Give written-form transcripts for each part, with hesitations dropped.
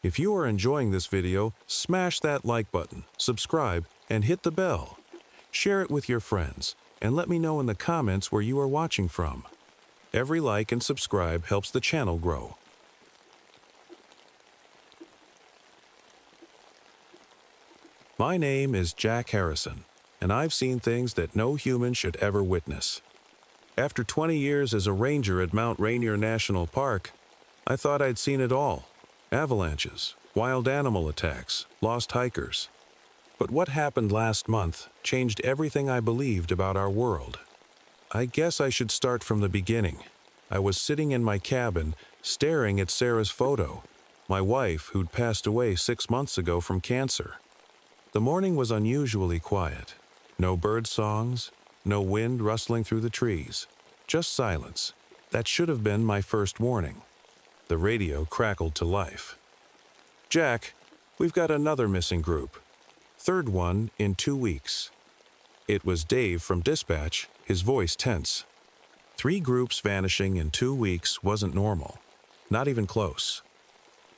If you are enjoying this video, smash that like button, subscribe, and hit the bell. Share it with your friends, and let me know in the comments where you are watching from. Every like and subscribe helps the channel grow. My name is Jack Harrison, and I've seen things that no human should ever witness. After 20 years as a ranger at Mount Rainier National Park, I thought I'd seen it all. Avalanches, wild animal attacks, lost hikers. But what happened last month changed everything I believed about our world. I guess I should start from the beginning. I was sitting in my cabin, staring at Sarah's photo, my wife who'd passed away 6 months ago from cancer. The morning was unusually quiet. No bird songs, no wind rustling through the trees, just silence. That should have been my first warning. The radio crackled to life. "Jack, we've got another missing group. Third one in 2 weeks." It was Dave from dispatch, his voice tense. 3 groups vanishing in 2 weeks wasn't normal. Not even close.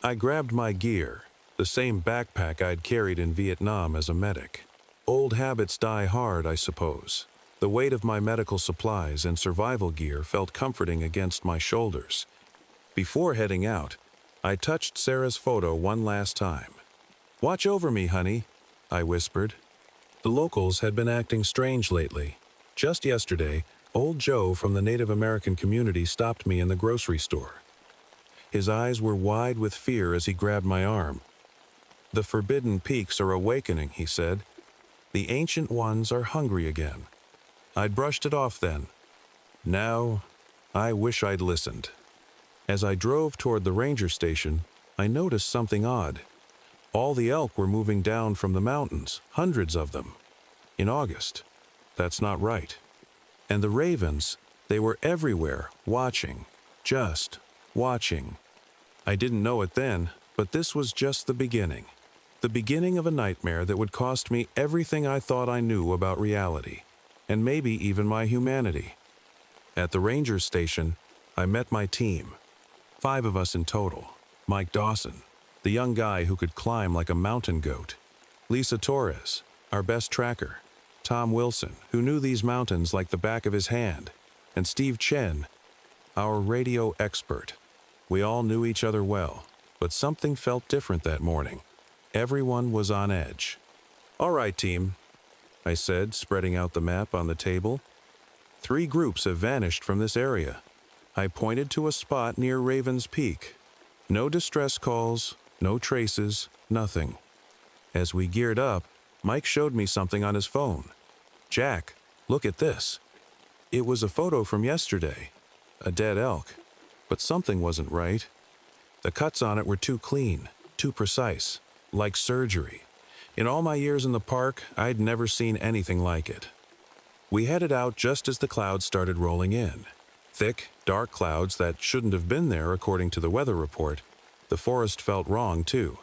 I grabbed my gear, the same backpack I'd carried in Vietnam as a medic. Old habits die hard, I suppose. The weight of my medical supplies and survival gear felt comforting against my shoulders. Before heading out, I touched Sarah's photo one last time. "Watch over me, honey," I whispered. The locals had been acting strange lately. Just yesterday, old Joe from the Native American community stopped me in the grocery store. His eyes were wide with fear as he grabbed my arm. "The forbidden peaks are awakening," he said. "The ancient ones are hungry again." I'd brushed it off then. Now, I wish I'd listened. As I drove toward the ranger station, I noticed something odd. All the elk were moving down from the mountains, hundreds of them. In August. That's not right. And the ravens, they were everywhere, watching. Just watching. I didn't know it then, but this was just the beginning. The beginning of a nightmare that would cost me everything I thought I knew about reality, and maybe even my humanity. At the ranger station, I met my team. 5 of us in total. Mike Dawson, the young guy who could climb like a mountain goat. Lisa Torres, our best tracker. Tom Wilson, who knew these mountains like the back of his hand. And Steve Chen, our radio expert. We all knew each other well, but something felt different that morning. Everyone was on edge. "All right, team," I said, spreading out the map on the table. 3 groups have vanished from this area. I pointed to a spot near Raven's Peak. No distress calls, no traces, nothing. As we geared up, Mike showed me something on his phone. "Jack, look at this." It was a photo from yesterday. A dead elk. But something wasn't right. The cuts on it were too clean, too precise, like surgery. In all my years in the park, I'd never seen anything like it. We headed out just as the clouds started rolling in. Thick, dark clouds that shouldn't have been there according to the weather report. The forest felt wrong too.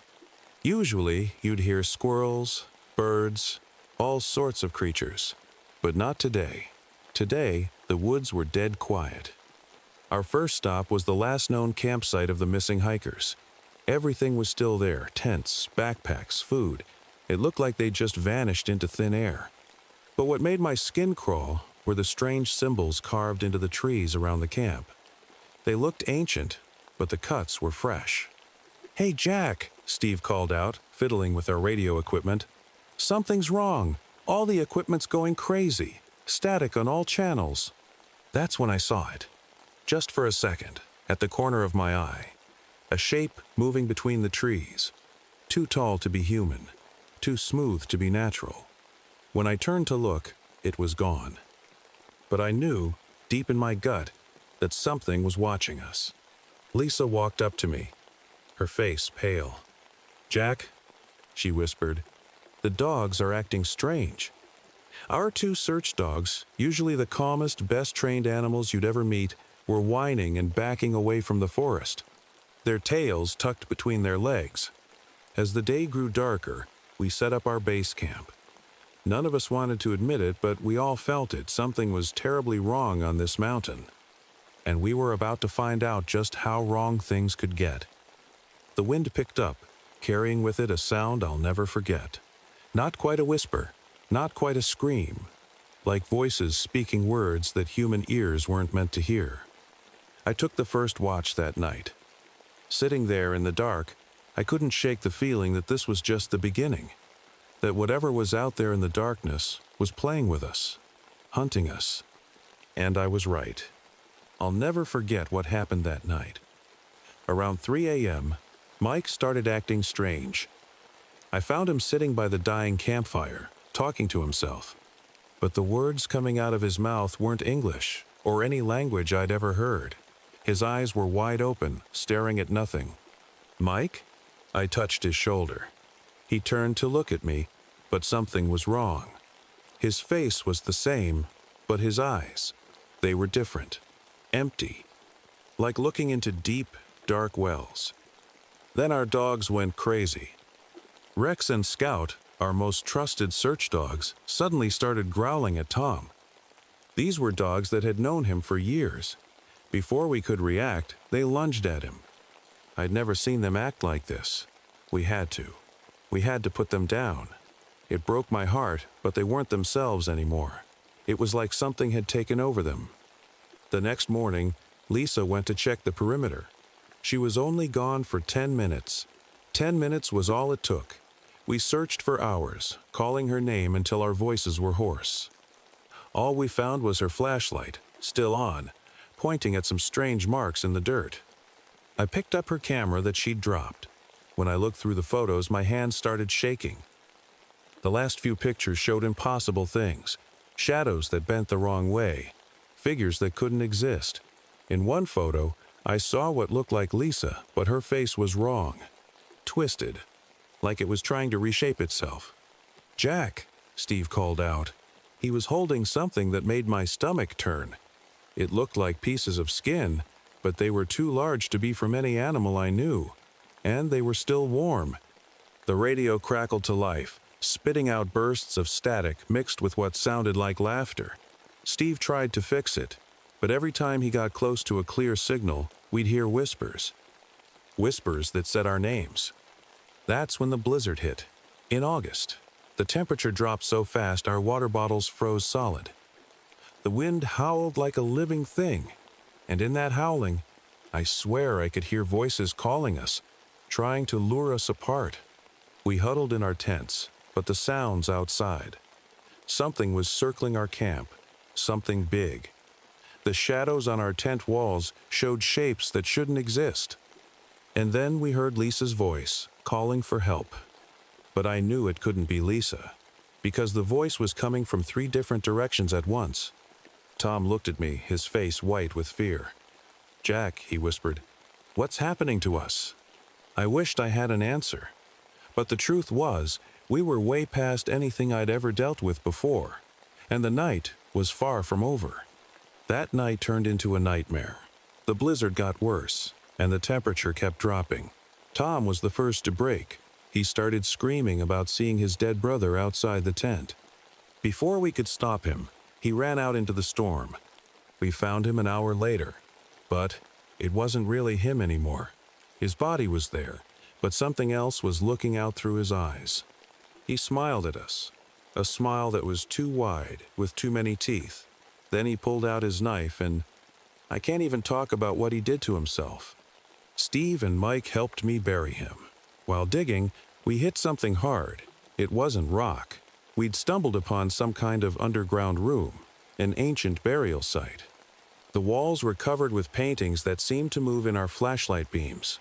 Usually, you'd hear squirrels, birds, all sorts of creatures. But not today. Today, the woods were dead quiet. Our first stop was the last known campsite of the missing hikers. Everything was still there, tents, backpacks, food. It looked like they'd just vanished into thin air. But what made my skin crawl were the strange symbols carved into the trees around the camp. They looked ancient, but the cuts were fresh. "Hey, Jack," Steve called out, fiddling with our radio equipment. "Something's wrong. All the equipment's going crazy. Static on all channels." That's when I saw it. Just for a second, at the corner of my eye. A shape moving between the trees. Too tall to be human. Too smooth to be natural. When I turned to look, it was gone. But I knew, deep in my gut, that something was watching us. Lisa walked up to me, her face pale. "Jack," she whispered, "the dogs are acting strange." Our 2 search dogs, usually the calmest, best-trained animals you'd ever meet, were whining and backing away from the forest, their tails tucked between their legs. As the day grew darker, we set up our base camp. None of us wanted to admit it, but we all felt it. Something was terribly wrong on this mountain. And we were about to find out just how wrong things could get. The wind picked up, carrying with it a sound I'll never forget. Not quite a whisper, not quite a scream, like voices speaking words that human ears weren't meant to hear. I took the first watch that night. Sitting there in the dark, I couldn't shake the feeling that this was just the beginning, that whatever was out there in the darkness was playing with us, hunting us. And I was right. I'll never forget what happened that night. Around 3 a.m., Mike started acting strange. I found him sitting by the dying campfire, talking to himself. But the words coming out of his mouth weren't English or any language I'd ever heard. His eyes were wide open, staring at nothing. "Mike?" I touched his shoulder. He turned to look at me, but something was wrong. His face was the same, but his eyes, they were different, empty, like looking into deep, dark wells. Then our dogs went crazy. Rex and Scout, our most trusted search dogs, suddenly started growling at Tom. These were dogs that had known him for years. Before we could react, they lunged at him. I'd never seen them act like this. We had to. We had to put them down. It broke my heart, but they weren't themselves anymore. It was like something had taken over them. The next morning, Lisa went to check the perimeter. She was only gone for 10 minutes. 10 minutes was all it took. We searched for hours, calling her name until our voices were hoarse. All we found was her flashlight, still on, pointing at some strange marks in the dirt. I picked up her camera that she'd dropped. When I looked through the photos, my hands started shaking. The last few pictures showed impossible things, shadows that bent the wrong way, figures that couldn't exist. In one photo, I saw what looked like Lisa, but her face was wrong, twisted, like it was trying to reshape itself. "Jack," Steve called out. He was holding something that made my stomach turn. It looked like pieces of skin, but they were too large to be from any animal I knew, and they were still warm. The radio crackled to life, spitting out bursts of static mixed with what sounded like laughter. Steve tried to fix it, but every time he got close to a clear signal, we'd hear whispers. Whispers that said our names. That's when the blizzard hit. In August, the temperature dropped so fast our water bottles froze solid. The wind howled like a living thing, and in that howling, I swear I could hear voices calling us, trying to lure us apart. We huddled in our tents, but the sounds outside. Something was circling our camp, something big. The shadows on our tent walls showed shapes that shouldn't exist. And then we heard Lisa's voice, calling for help. But I knew it couldn't be Lisa, because the voice was coming from 3 different directions at once. Tom looked at me, his face white with fear. "Jack," he whispered, "what's happening to us?" I wished I had an answer. But the truth was, we were way past anything I'd ever dealt with before, and the night was far from over. That night turned into a nightmare. The blizzard got worse, and the temperature kept dropping. Tom was the first to break. He started screaming about seeing his dead brother outside the tent. Before we could stop him, he ran out into the storm. We found him an hour later, but it wasn't really him anymore. His body was there, but something else was looking out through his eyes. He smiled at us, a smile that was too wide, with too many teeth. Then he pulled out his knife, and I can't even talk about what he did to himself. Steve and Mike helped me bury him. While digging, we hit something hard. It wasn't rock. We'd stumbled upon some kind of underground room, an ancient burial site. The walls were covered with paintings that seemed to move in our flashlight beams.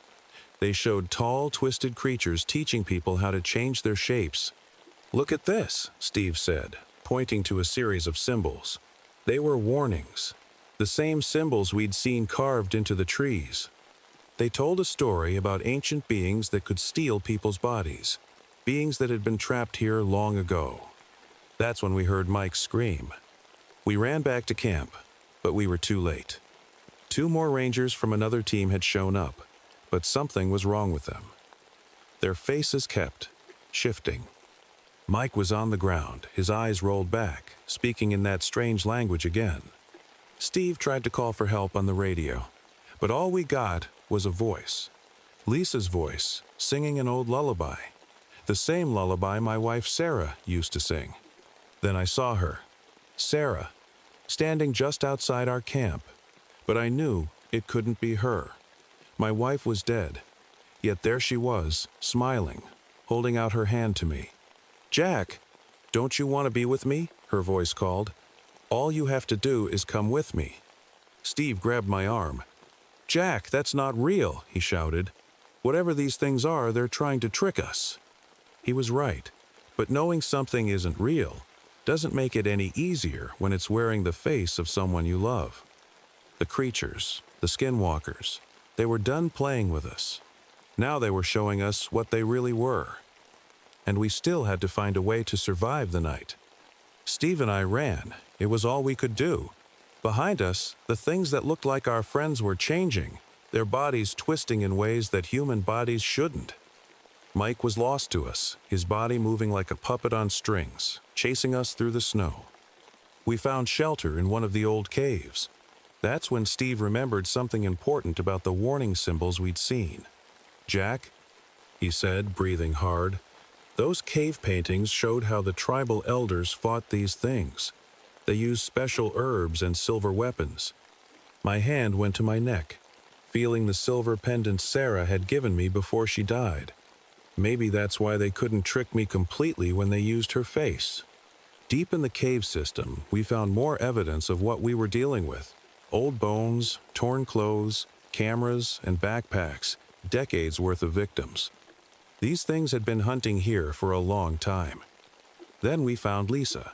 They showed tall, twisted creatures teaching people how to change their shapes. "Look at this," Steve said, pointing to a series of symbols. They were warnings, the same symbols we'd seen carved into the trees. They told a story about ancient beings that could steal people's bodies, beings that had been trapped here long ago. That's when we heard Mike scream. We ran back to camp, but we were too late. 2 more rangers from another team had shown up, but something was wrong with them. Their faces kept shifting. Mike was on the ground, his eyes rolled back, speaking in that strange language again. Steve tried to call for help on the radio, but all we got was a voice. Lisa's voice, singing an old lullaby. The same lullaby my wife Sarah used to sing. Then I saw her, Sarah, standing just outside our camp. But I knew it couldn't be her. My wife was dead. Yet there she was, smiling, holding out her hand to me. "Jack, don't you want to be with me?" her voice called. "All you have to do is come with me." Steve grabbed my arm. "Jack, that's not real," he shouted. "Whatever these things are, they're trying to trick us." He was right, but knowing something isn't real doesn't make it any easier when it's wearing the face of someone you love. The creatures, the Skinwalkers, they were done playing with us. Now they were showing us what they really were. And we still had to find a way to survive the night. Steve and I ran. It was all we could do. Behind us, the things that looked like our friends were changing, their bodies twisting in ways that human bodies shouldn't. Mike was lost to us, his body moving like a puppet on strings, chasing us through the snow. We found shelter in one of the old caves. That's when Steve remembered something important about the warning symbols we'd seen. "Jack," he said, breathing hard, "those cave paintings showed how the tribal elders fought these things. They used special herbs and silver weapons." My hand went to my neck, feeling the silver pendant Sarah had given me before she died. Maybe that's why they couldn't trick me completely when they used her face. Deep in the cave system, we found more evidence of what we were dealing with. Old bones, torn clothes, cameras, and backpacks, decades worth of victims. These things had been hunting here for a long time. Then we found Lisa,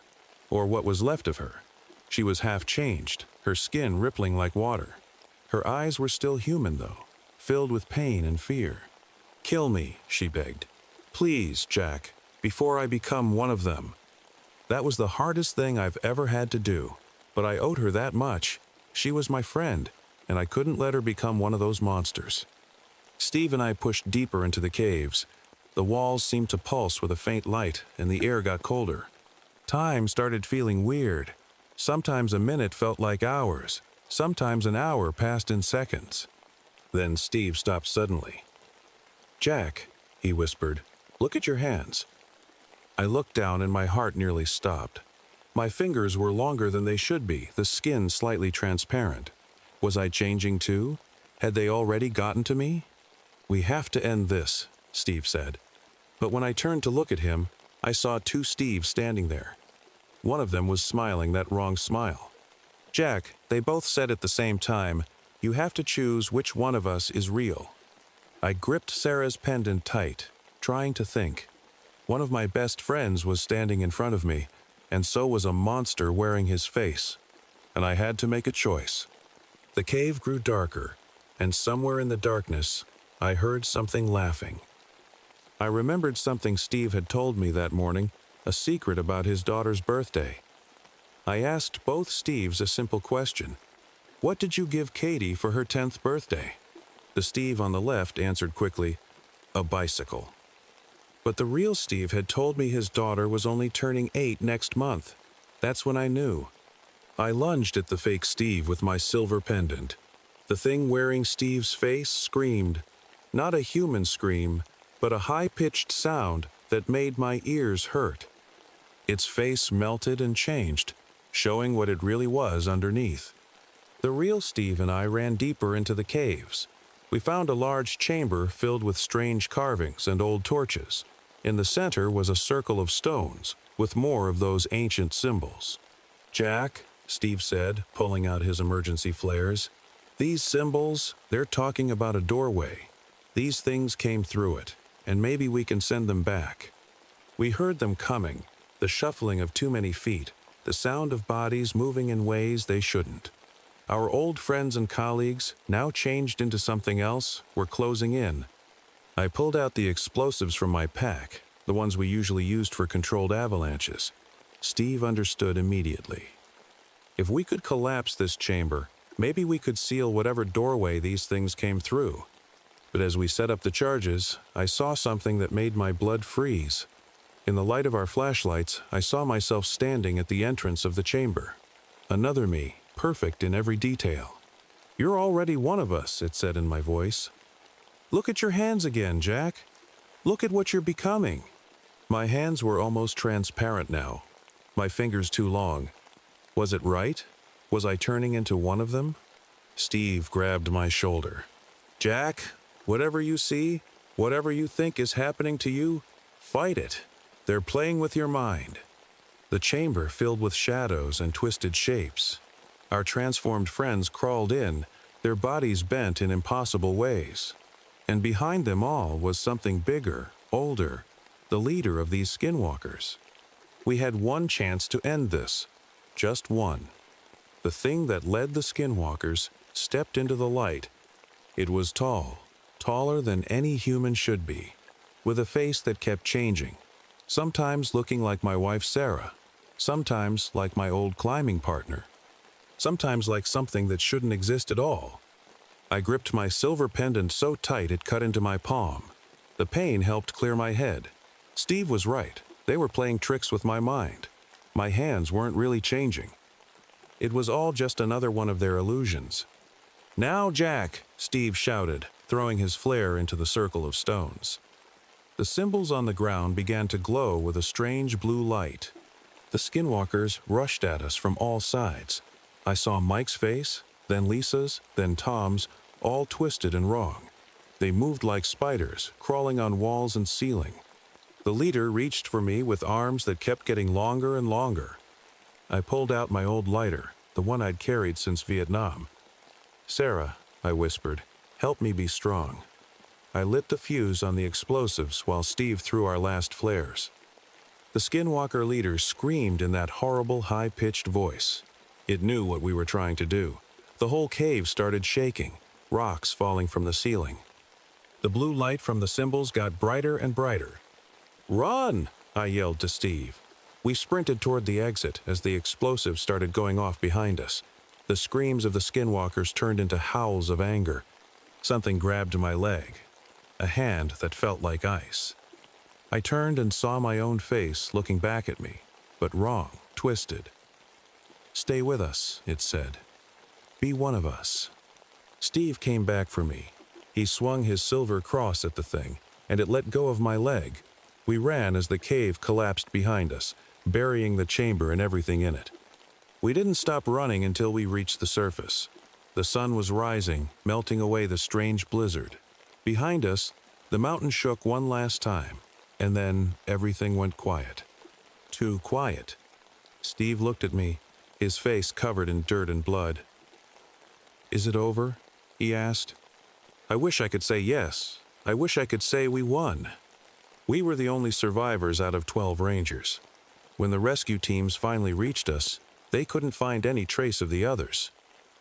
or what was left of her. She was half changed, her skin rippling like water. Her eyes were still human, though, filled with pain and fear. "Kill me," she begged. "Please, Jack, before I become one of them." That was the hardest thing I've ever had to do, but I owed her that much. She was my friend, and I couldn't let her become one of those monsters. Steve and I pushed deeper into the caves. The walls seemed to pulse with a faint light, and the air got colder. Time started feeling weird. Sometimes a minute felt like hours. Sometimes an hour passed in seconds. Then Steve stopped suddenly. "Jack," he whispered, "look at your hands." I looked down and my heart nearly stopped. My fingers were longer than they should be, the skin slightly transparent. Was I changing too? Had they already gotten to me? "We have to end this," Steve said. But when I turned to look at him, I saw two Steves standing there. One of them was smiling that wrong smile. "Jack," they both said at the same time, "you have to choose which one of us is real." I gripped Sarah's pendant tight, trying to think. One of my best friends was standing in front of me, and so was a monster wearing his face. And I had to make a choice. The cave grew darker, and somewhere in the darkness, I heard something laughing. I remembered something Steve had told me that morning, a secret about his daughter's birthday. I asked both Steves a simple question. "What did you give Katie for her 10th birthday?" The Steve on the left answered quickly, "A bicycle." But the real Steve had told me his daughter was only turning 8 next month. That's when I knew. I lunged at the fake Steve with my silver pendant. The thing wearing Steve's face screamed. Not a human scream, but a high-pitched sound that made my ears hurt. Its face melted and changed, showing what it really was underneath. The real Steve and I ran deeper into the caves. We found a large chamber filled with strange carvings and old torches. In the center was a circle of stones, with more of those ancient symbols. "Jack," Steve said, pulling out his emergency flares, "these symbols, they're talking about a doorway. These things came through it, and maybe we can send them back." We heard them coming, the shuffling of too many feet, the sound of bodies moving in ways they shouldn't. Our old friends and colleagues, now changed into something else, were closing in. I pulled out the explosives from my pack, the ones we usually used for controlled avalanches. Steve understood immediately. If we could collapse this chamber, maybe we could seal whatever doorway these things came through. But as we set up the charges, I saw something that made my blood freeze. In the light of our flashlights, I saw myself standing at the entrance of the chamber. Another me, perfect in every detail. "You're already one of us," it said in my voice. Look at your hands again, Jack. Look at what you're becoming. My hands were almost transparent now, my fingers too long. Was it right? Was I turning into one of them? Steve grabbed my shoulder. Jack, whatever you see, whatever you think is happening to you, fight it. They're playing with your mind. The chamber filled with shadows and twisted shapes. Our transformed friends crawled in, their bodies bent in impossible ways. And behind them all was something bigger, older, the leader of these skinwalkers. We had one chance to end this, just one. The thing that led the skinwalkers stepped into the light. It was tall, taller than any human should be, with a face that kept changing, sometimes looking like my wife Sarah, sometimes like my old climbing partner, sometimes like something that shouldn't exist at all. I gripped my silver pendant so tight it cut into my palm. The pain helped clear my head. Steve was right. They were playing tricks with my mind. My hands weren't really changing. It was all just another one of their illusions. Now, Jack, Steve shouted, throwing his flare into the circle of stones. The symbols on the ground began to glow with a strange blue light. The skinwalkers rushed at us from all sides. I saw Mike's face, then Lisa's, then Tom's, all twisted and wrong. They moved like spiders, crawling on walls and ceiling. The leader reached for me with arms that kept getting longer and longer. I pulled out my old lighter, the one I'd carried since Vietnam. Sarah, I whispered, help me be strong. I lit the fuse on the explosives while Steve threw our last flares. The skinwalker leader screamed in that horrible high-pitched voice. It knew what we were trying to do. The whole cave started shaking, rocks falling from the ceiling. The blue light from the symbols got brighter and brighter. Run! I yelled to Steve. We sprinted toward the exit as the explosives started going off behind us. The screams of the skinwalkers turned into howls of anger. Something grabbed my leg, a hand that felt like ice. I turned and saw my own face looking back at me, but wrong, twisted. Stay with us, it said. Be one of us. Steve came back for me. He swung his silver cross at the thing, and it let go of my leg. We ran as the cave collapsed behind us, burying the chamber and everything in it. We didn't stop running until we reached the surface. The sun was rising, melting away the strange blizzard. Behind us, the mountain shook one last time, and then everything went quiet. Too quiet. Steve looked at me, his face covered in dirt and blood. Is it over? He asked. I wish I could say yes. I wish I could say we won. We were the only survivors out of 12 rangers. When the rescue teams finally reached us, they couldn't find any trace of the others.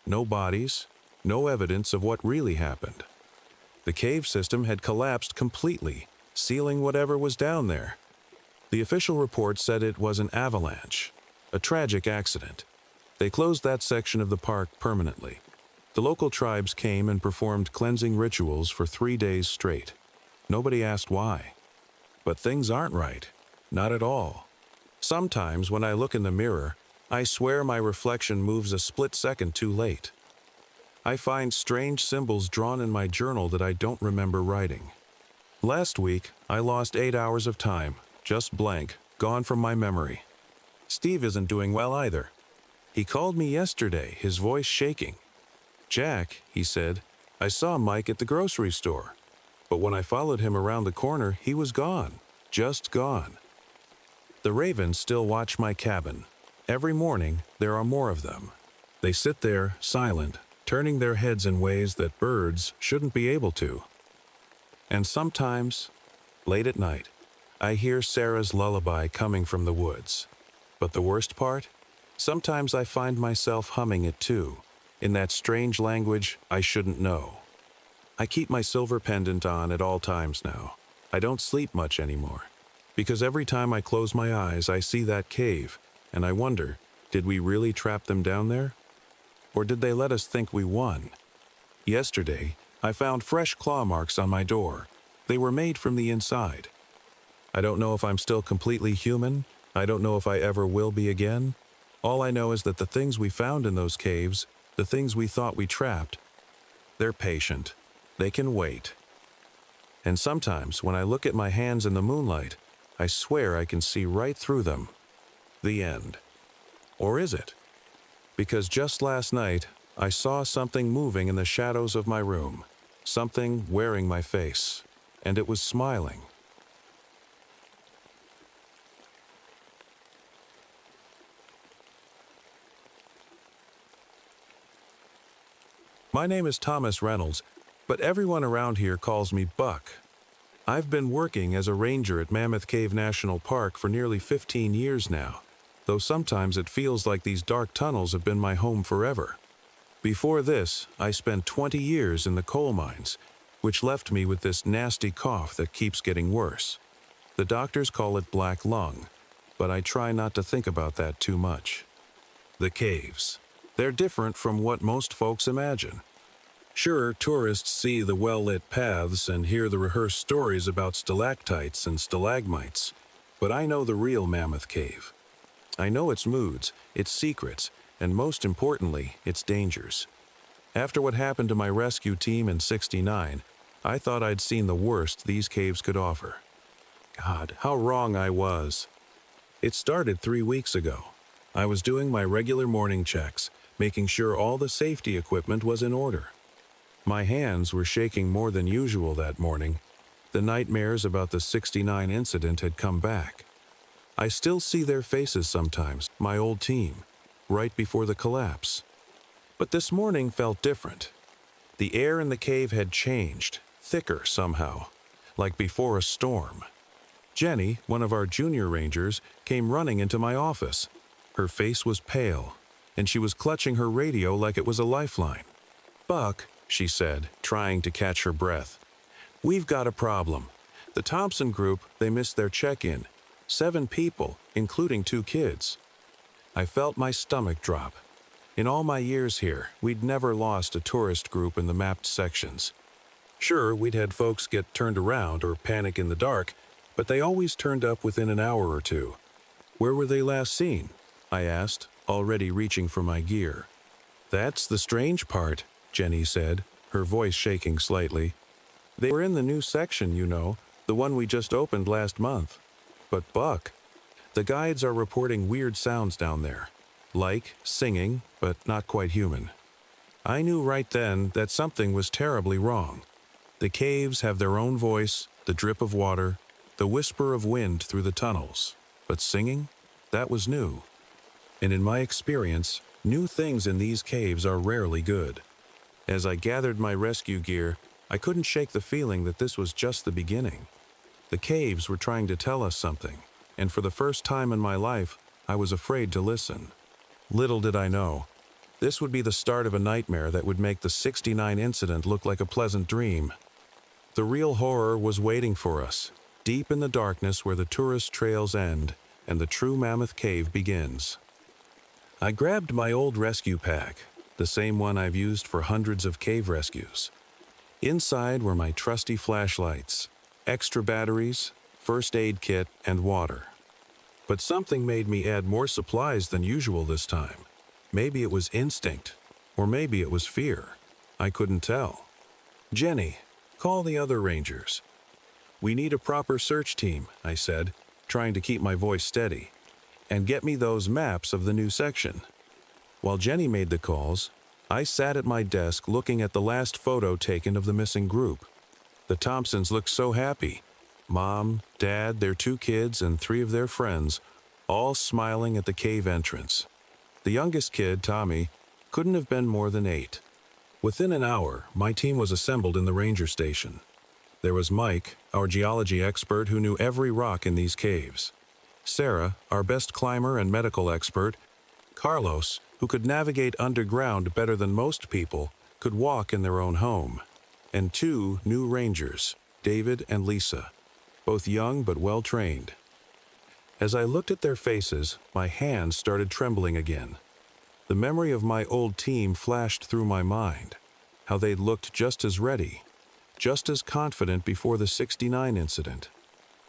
No bodies, no evidence of what really happened. The cave system had collapsed completely, sealing whatever was down there. The official report said it was an avalanche, a tragic accident. They closed that section of the park permanently. The local tribes came and performed cleansing rituals for 3 days straight. Nobody asked why. But things aren't right. Not at all. Sometimes when I look in the mirror, I swear my reflection moves a split second too late. I find strange symbols drawn in my journal that I don't remember writing. Last week, I lost 8 hours of time, just blank, gone from my memory. Steve isn't doing well either. He called me yesterday, his voice shaking. Jack, he said, I saw Mike at the grocery store. But when I followed him around the corner, he was gone. Just gone. The ravens still watch my cabin. Every morning, there are more of them. They sit there, silent, turning their heads in ways that birds shouldn't be able to. And sometimes, late at night, I hear Sarah's lullaby coming from the woods. But the worst part? Sometimes I find myself humming it too, in that strange language I shouldn't know. I keep my silver pendant on at all times now. I don't sleep much anymore, because every time I close my eyes I see that cave, and I wonder, did we really trap them down there? Or did they let us think we won? Yesterday, I found fresh claw marks on my door. They were made from the inside. I don't know if I'm still completely human. I don't know if I ever will be again. All I know is that the things we found in those caves, the things we thought we trapped, they're patient. They can wait. And sometimes, when I look at my hands in the moonlight, I swear I can see right through them. The end. Or is it? Because just last night, I saw something moving in the shadows of my room. Something wearing my face. And it was smiling. My name is Thomas Reynolds, but everyone around here calls me Buck. I've been working as a ranger at Mammoth Cave National Park for nearly 15 years now, though sometimes it feels like these dark tunnels have been my home forever. Before this, I spent 20 years in the coal mines, which left me with this nasty cough that keeps getting worse. The doctors call it black lung, but I try not to think about that too much. The caves. They're different from what most folks imagine. Sure, tourists see the well-lit paths and hear the rehearsed stories about stalactites and stalagmites, but I know the real Mammoth Cave. I know its moods, its secrets, and most importantly, its dangers. After what happened to my rescue team in '69, I thought I'd seen the worst these caves could offer. God, how wrong I was. It started 3 weeks ago. I was doing my regular morning checks, making sure all the safety equipment was in order. My hands were shaking more than usual that morning. The nightmares about the '69 incident had come back. I still see their faces sometimes, my old team, right before the collapse. But this morning felt different. The air in the cave had changed, thicker somehow, like before a storm. Jenny, one of our junior rangers, came running into my office. Her face was pale, and she was clutching her radio like it was a lifeline. "Buck," she said, trying to catch her breath, "we've got a problem. The Thompson group, they missed their check-in. 7 people, including 2 kids." I felt my stomach drop. In all my years here, we'd never lost a tourist group in the mapped sections. Sure, we'd had folks get turned around or panic in the dark, but they always turned up within an hour or two. "Where were they last seen?" I asked, already reaching for my gear. "That's the strange part," Jenny said, her voice shaking slightly. "They were in the new section, you know, the one we just opened last month. But Buck, the guides are reporting weird sounds down there. Like singing, but not quite human." I knew right then that something was terribly wrong. The caves have their own voice, the drip of water, the whisper of wind through the tunnels. But singing? That was new. And in my experience, new things in these caves are rarely good. As I gathered my rescue gear, I couldn't shake the feeling that this was just the beginning. The caves were trying to tell us something, and for the first time in my life, I was afraid to listen. Little did I know, this would be the start of a nightmare that would make the '69 incident look like a pleasant dream. The real horror was waiting for us, deep in the darkness where the tourist trails end and the true Mammoth Cave begins. I grabbed my old rescue pack, the same one I've used for hundreds of cave rescues. Inside were my trusty flashlights, extra batteries, first aid kit, and water. But something made me add more supplies than usual this time. Maybe it was instinct, or maybe it was fear. I couldn't tell. "Jenny, call the other rangers." "We need a proper search team," I said, trying to keep my voice steady. "And get me those maps of the new section." While Jenny made the calls, I sat at my desk looking at the last photo taken of the missing group. The Thompsons looked so happy. Mom, Dad, their 2 kids, and 3 of their friends, all smiling at the cave entrance. The youngest kid, Tommy, couldn't have been more than 8. Within an hour, my team was assembled in the ranger station. There was Mike, our geology expert who knew every rock in these caves. Sarah, our best climber and medical expert. Carlos, who could navigate underground better than most people, could walk in their own home. And 2 new rangers, David and Lisa, both young but well-trained. As I looked at their faces, my hands started trembling again. The memory of my old team flashed through my mind, how they'd looked just as ready, just as confident before the '69 incident.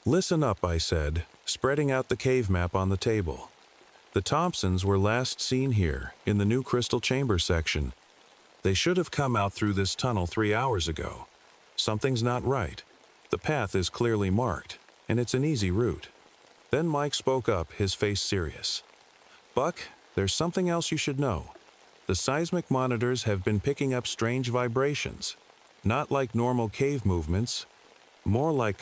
"Listen up," I said, spreading out the cave map on the table. "The Thompsons were last seen here, in the new crystal chamber section. They should have come out through this tunnel 3 hours ago. Something's not right. The path is clearly marked, and it's an easy route. Then Mike spoke up, his face serious. Buck, there's something else you should know. The seismic monitors have been picking up strange vibrations. Not like normal cave movements. More like,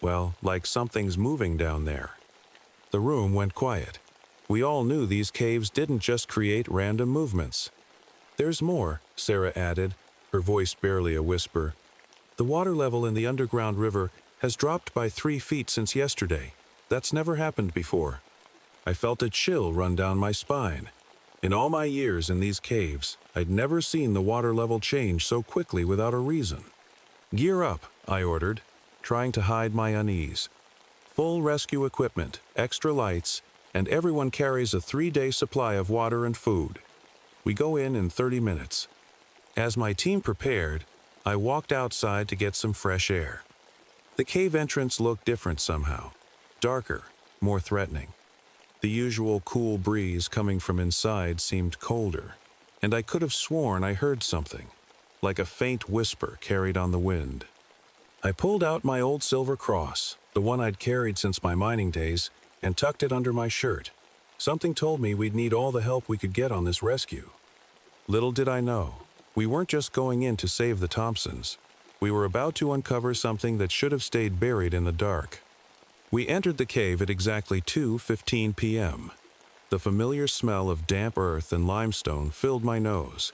well, like something's moving down there. The room went quiet. We all knew these caves didn't just create random movements. There's more, Sarah added, her voice barely a whisper. The water level in the underground river has dropped by 3 feet since yesterday. That's never happened before. I felt a chill run down my spine. In all my years in these caves, I'd never seen the water level change so quickly without a reason. Gear up, I ordered, trying to hide my unease. Full rescue equipment, extra lights, and everyone carries a 3-day supply of water and food. We go in 30 minutes. As my team prepared, I walked outside to get some fresh air. The cave entrance looked different somehow. Darker, more threatening. The usual cool breeze coming from inside seemed colder, and I could have sworn I heard something, like a faint whisper carried on the wind. I pulled out my old silver cross, the one I'd carried since my mining days, and tucked it under my shirt. Something told me we'd need all the help we could get on this rescue. Little did I know, we weren't just going in to save the Thompsons. We were about to uncover something that should have stayed buried in the dark. We entered the cave at exactly 2:15 p.m. The familiar smell of damp earth and limestone filled my nose,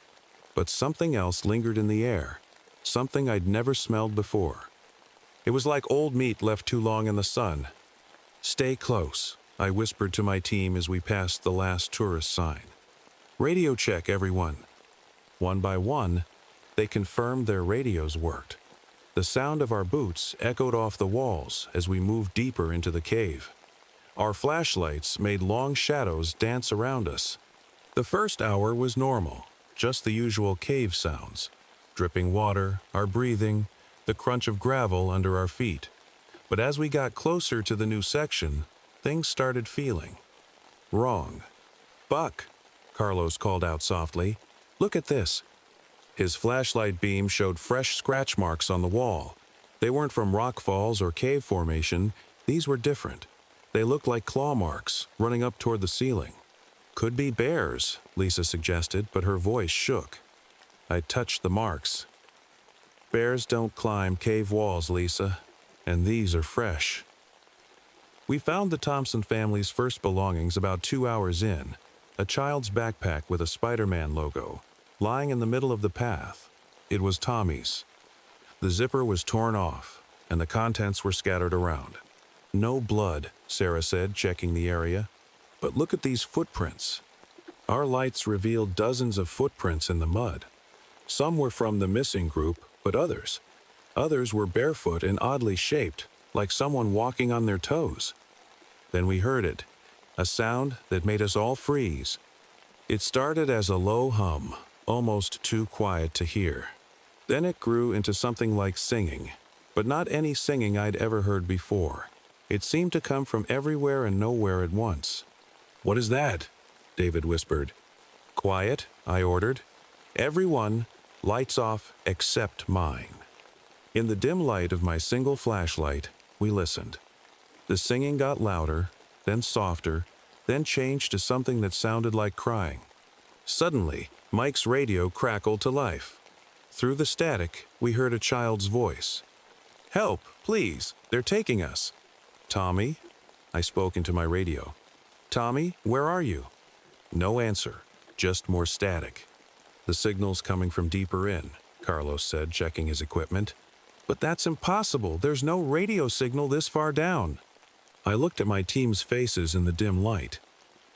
but something else lingered in the air, something I'd never smelled before. It was like old meat left too long in the sun. Stay close, I whispered to my team as we passed the last tourist sign. Radio check, everyone. One by one, they confirmed their radios worked. The sound of our boots echoed off the walls as we moved deeper into the cave. Our flashlights made long shadows dance around us. The first hour was normal, just the usual cave sounds. Dripping water, our breathing, the crunch of gravel under our feet. But as we got closer to the new section, things started feeling wrong. Buck, Carlos called out softly. Look at this. His flashlight beam showed fresh scratch marks on the wall. They weren't from rock falls or cave formation. These were different. They looked like claw marks running up toward the ceiling. Could be bears, Lisa suggested, but her voice shook. I touched the marks. Bears don't climb cave walls, Lisa, and these are fresh. We found the Thompson family's first belongings about 2 hours in, a child's backpack with a Spider-Man logo, lying in the middle of the path. It was Tommy's. The zipper was torn off, and the contents were scattered around. No blood, Sarah said, checking the area. But look at these footprints. Our lights revealed dozens of footprints in the mud. Some were from the missing group, but others were barefoot and oddly shaped, like someone walking on their toes. Then we heard it, a sound that made us all freeze. It started as a low hum, almost too quiet to hear. Then it grew into something like singing, but not any singing I'd ever heard before. It seemed to come from everywhere and nowhere at once. "What is that?" David whispered. "Quiet," I ordered. "Everyone, lights off except mine." In the dim light of my single flashlight, we listened. The singing got louder, then softer, then changed to something that sounded like crying. Suddenly, Mike's radio crackled to life. Through the static, we heard a child's voice. "Help, please, they're taking us." "Tommy?" I spoke into my radio. "Tommy, where are you?" No answer, just more static. "The signal's coming from deeper in," Carlos said, checking his equipment. "But that's impossible. There's no radio signal this far down." I looked at my team's faces in the dim light.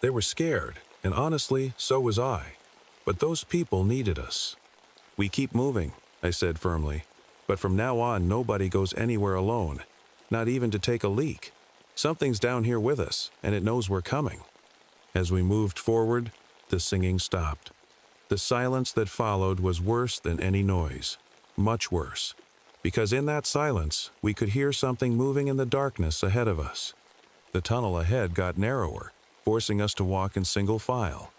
They were scared, and honestly, so was I. But those people needed us. "We keep moving," I said firmly. "But from now on, nobody goes anywhere alone, not even to take a leak. Something's down here with us, and it knows we're coming." As we moved forward, the singing stopped. The silence that followed was worse than any noise, much worse, because in that silence, we could hear something moving in the darkness ahead of us. The tunnel ahead got narrower, forcing us to walk in single file.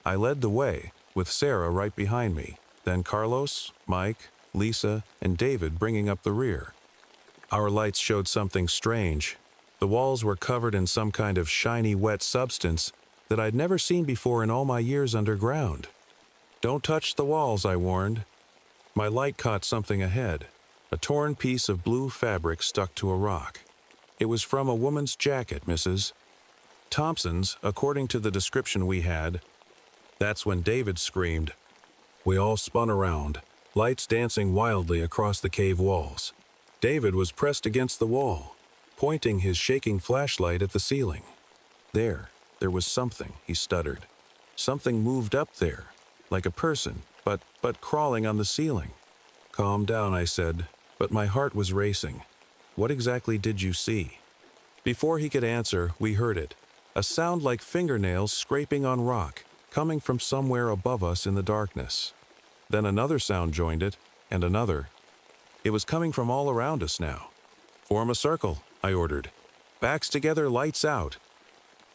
I led the way, with Sarah right behind me, then Carlos, Mike, Lisa, and David bringing up the rear. Our lights showed something strange. The walls were covered in some kind of shiny, wet substance that I'd never seen before in all my years underground. "Don't touch the walls," I warned. My light caught something ahead, a torn piece of blue fabric stuck to a rock. "It was from a woman's jacket, Mrs. Thompson's, according to the description we had." That's when David screamed. We all spun around, lights dancing wildly across the cave walls. David was pressed against the wall, pointing his shaking flashlight at the ceiling. There was something," he stuttered. "Something moved up there, like a person, but crawling on the ceiling." "Calm down," I said, but my heart was racing. "What exactly did you see?" Before he could answer, we heard it, a sound like fingernails scraping on rock, coming from somewhere above us in the darkness. Then another sound joined it, and another. It was coming from all around us now. "Form a circle," I ordered. "Backs together, lights out."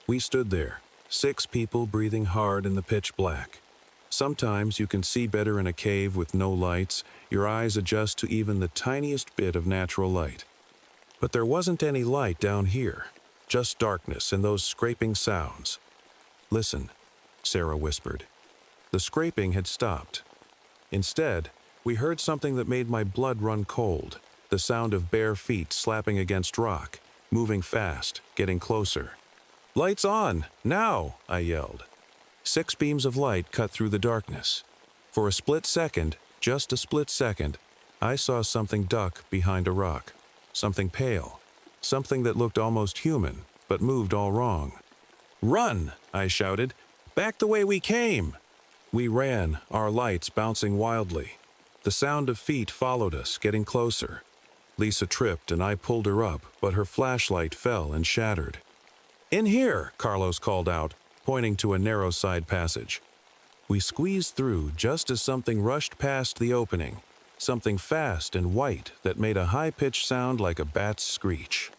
We stood there, 6 people breathing hard in the pitch black. Sometimes you can see better in a cave with no lights. Your eyes adjust to even the tiniest bit of natural light. But there wasn't any light down here, just darkness and those scraping sounds. "Listen," Sarah whispered. The scraping had stopped. Instead, we heard something that made my blood run cold, the sound of bare feet slapping against rock, moving fast, getting closer. "Lights on! Now!" I yelled. 6 beams of light cut through the darkness. For a split second, just a split second, I saw something duck behind a rock. Something pale. Something that looked almost human, but moved all wrong. "Run!" I shouted. "Back the way we came!" We ran, our lights bouncing wildly. The sound of feet followed us, getting closer. Lisa tripped and I pulled her up, but her flashlight fell and shattered. "In here!" Carlos called out, pointing to a narrow side passage. We squeezed through just as something rushed past the opening, something fast and white that made a high-pitched sound like a bat's screech.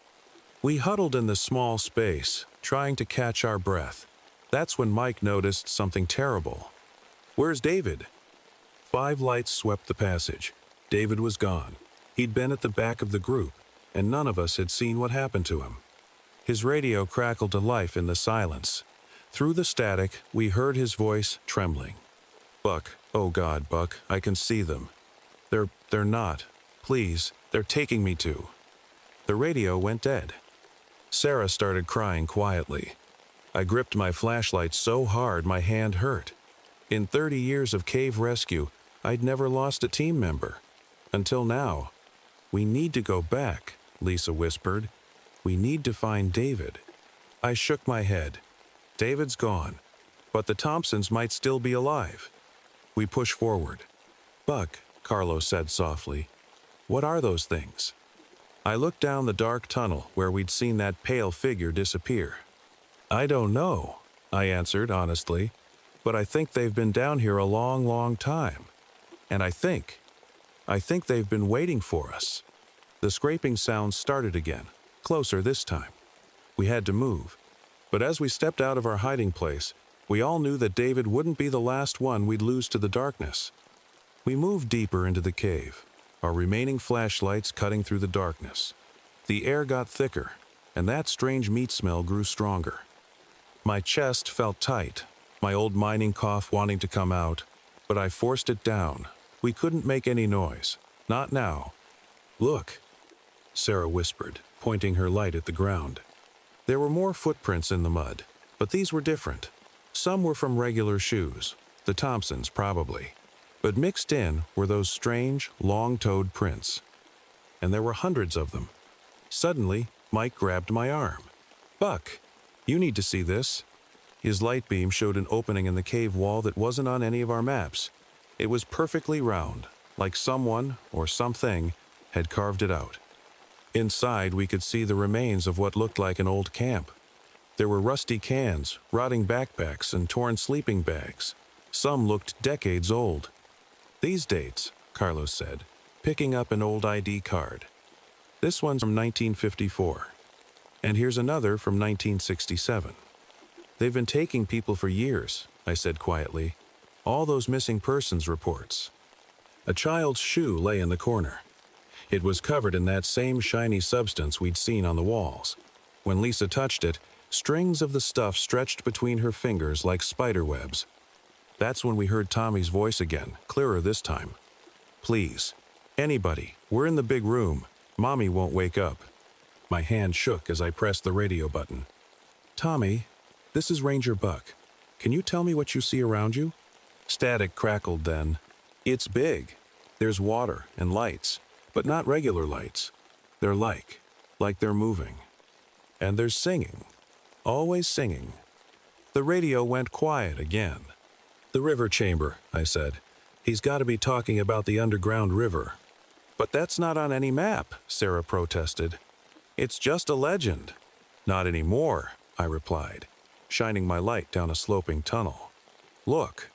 We huddled in the small space, trying to catch our breath. That's when Mike noticed something terrible. "Where's David?" 5 lights swept the passage. David was gone. He'd been at the back of the group, and none of us had seen what happened to him. His radio crackled to life in the silence. Through the static, we heard his voice trembling. "Buck, oh God, Buck, I can see them. They're not. Please, they're taking me to." The radio went dead. Sarah started crying quietly. I gripped my flashlight so hard my hand hurt. In 30 years of cave rescue, I'd never lost a team member. Until now. "We need to go back," Lisa whispered. "We need to find David." I shook my head. David's gone, but the Thompsons might still be alive. We pushed forward. "Buck," Carlos said softly, "what are those things?" I looked down the dark tunnel where we'd seen that pale figure disappear. "I don't know," I answered honestly, "but I think they've been down here a long, long time. And I think they've been waiting for us." The scraping sound started again, closer this time. We had to move. But as we stepped out of our hiding place, we all knew that David wouldn't be the last one we'd lose to the darkness. We moved deeper into the cave, our remaining flashlights cutting through the darkness. The air got thicker, and that strange meat smell grew stronger. My chest felt tight, my old mining cough wanting to come out, but I forced it down. We couldn't make any noise. Not now. "Look," Sarah whispered, pointing her light at the ground. There were more footprints in the mud, but these were different. Some were from regular shoes, the Thompsons probably, but mixed in were those strange, long-toed prints. And there were hundreds of them. Suddenly, Mike grabbed my arm. "Buck, you need to see this." His light beam showed an opening in the cave wall that wasn't on any of our maps. It was perfectly round, like someone, or something, had carved it out. Inside, we could see the remains of what looked like an old camp. There were rusty cans, rotting backpacks, and torn sleeping bags. Some looked decades old. "These dates," Carlos said, picking up an old ID card. "This one's from 1954. And here's another from 1967. "They've been taking people for years," I said quietly. "All those missing persons reports." A child's shoe lay in the corner. It was covered in that same shiny substance we'd seen on the walls. When Lisa touched it, strings of the stuff stretched between her fingers like spider webs. That's when we heard Tommy's voice again, clearer this time. "Please, anybody, we're in the big room. Mommy won't wake up." My hand shook as I pressed the radio button. "Tommy, this is Ranger Buck. Can you tell me what you see around you?" Static crackled then. "It's big. There's water and lights, but not regular lights. They're like they're moving. And they're singing. Always singing." The radio went quiet again. "The river chamber," I said. "He's got to be talking about the underground river." "But that's not on any map," Sarah protested. "It's just a legend." "Not anymore," I replied, shining my light down a sloping tunnel. "Look."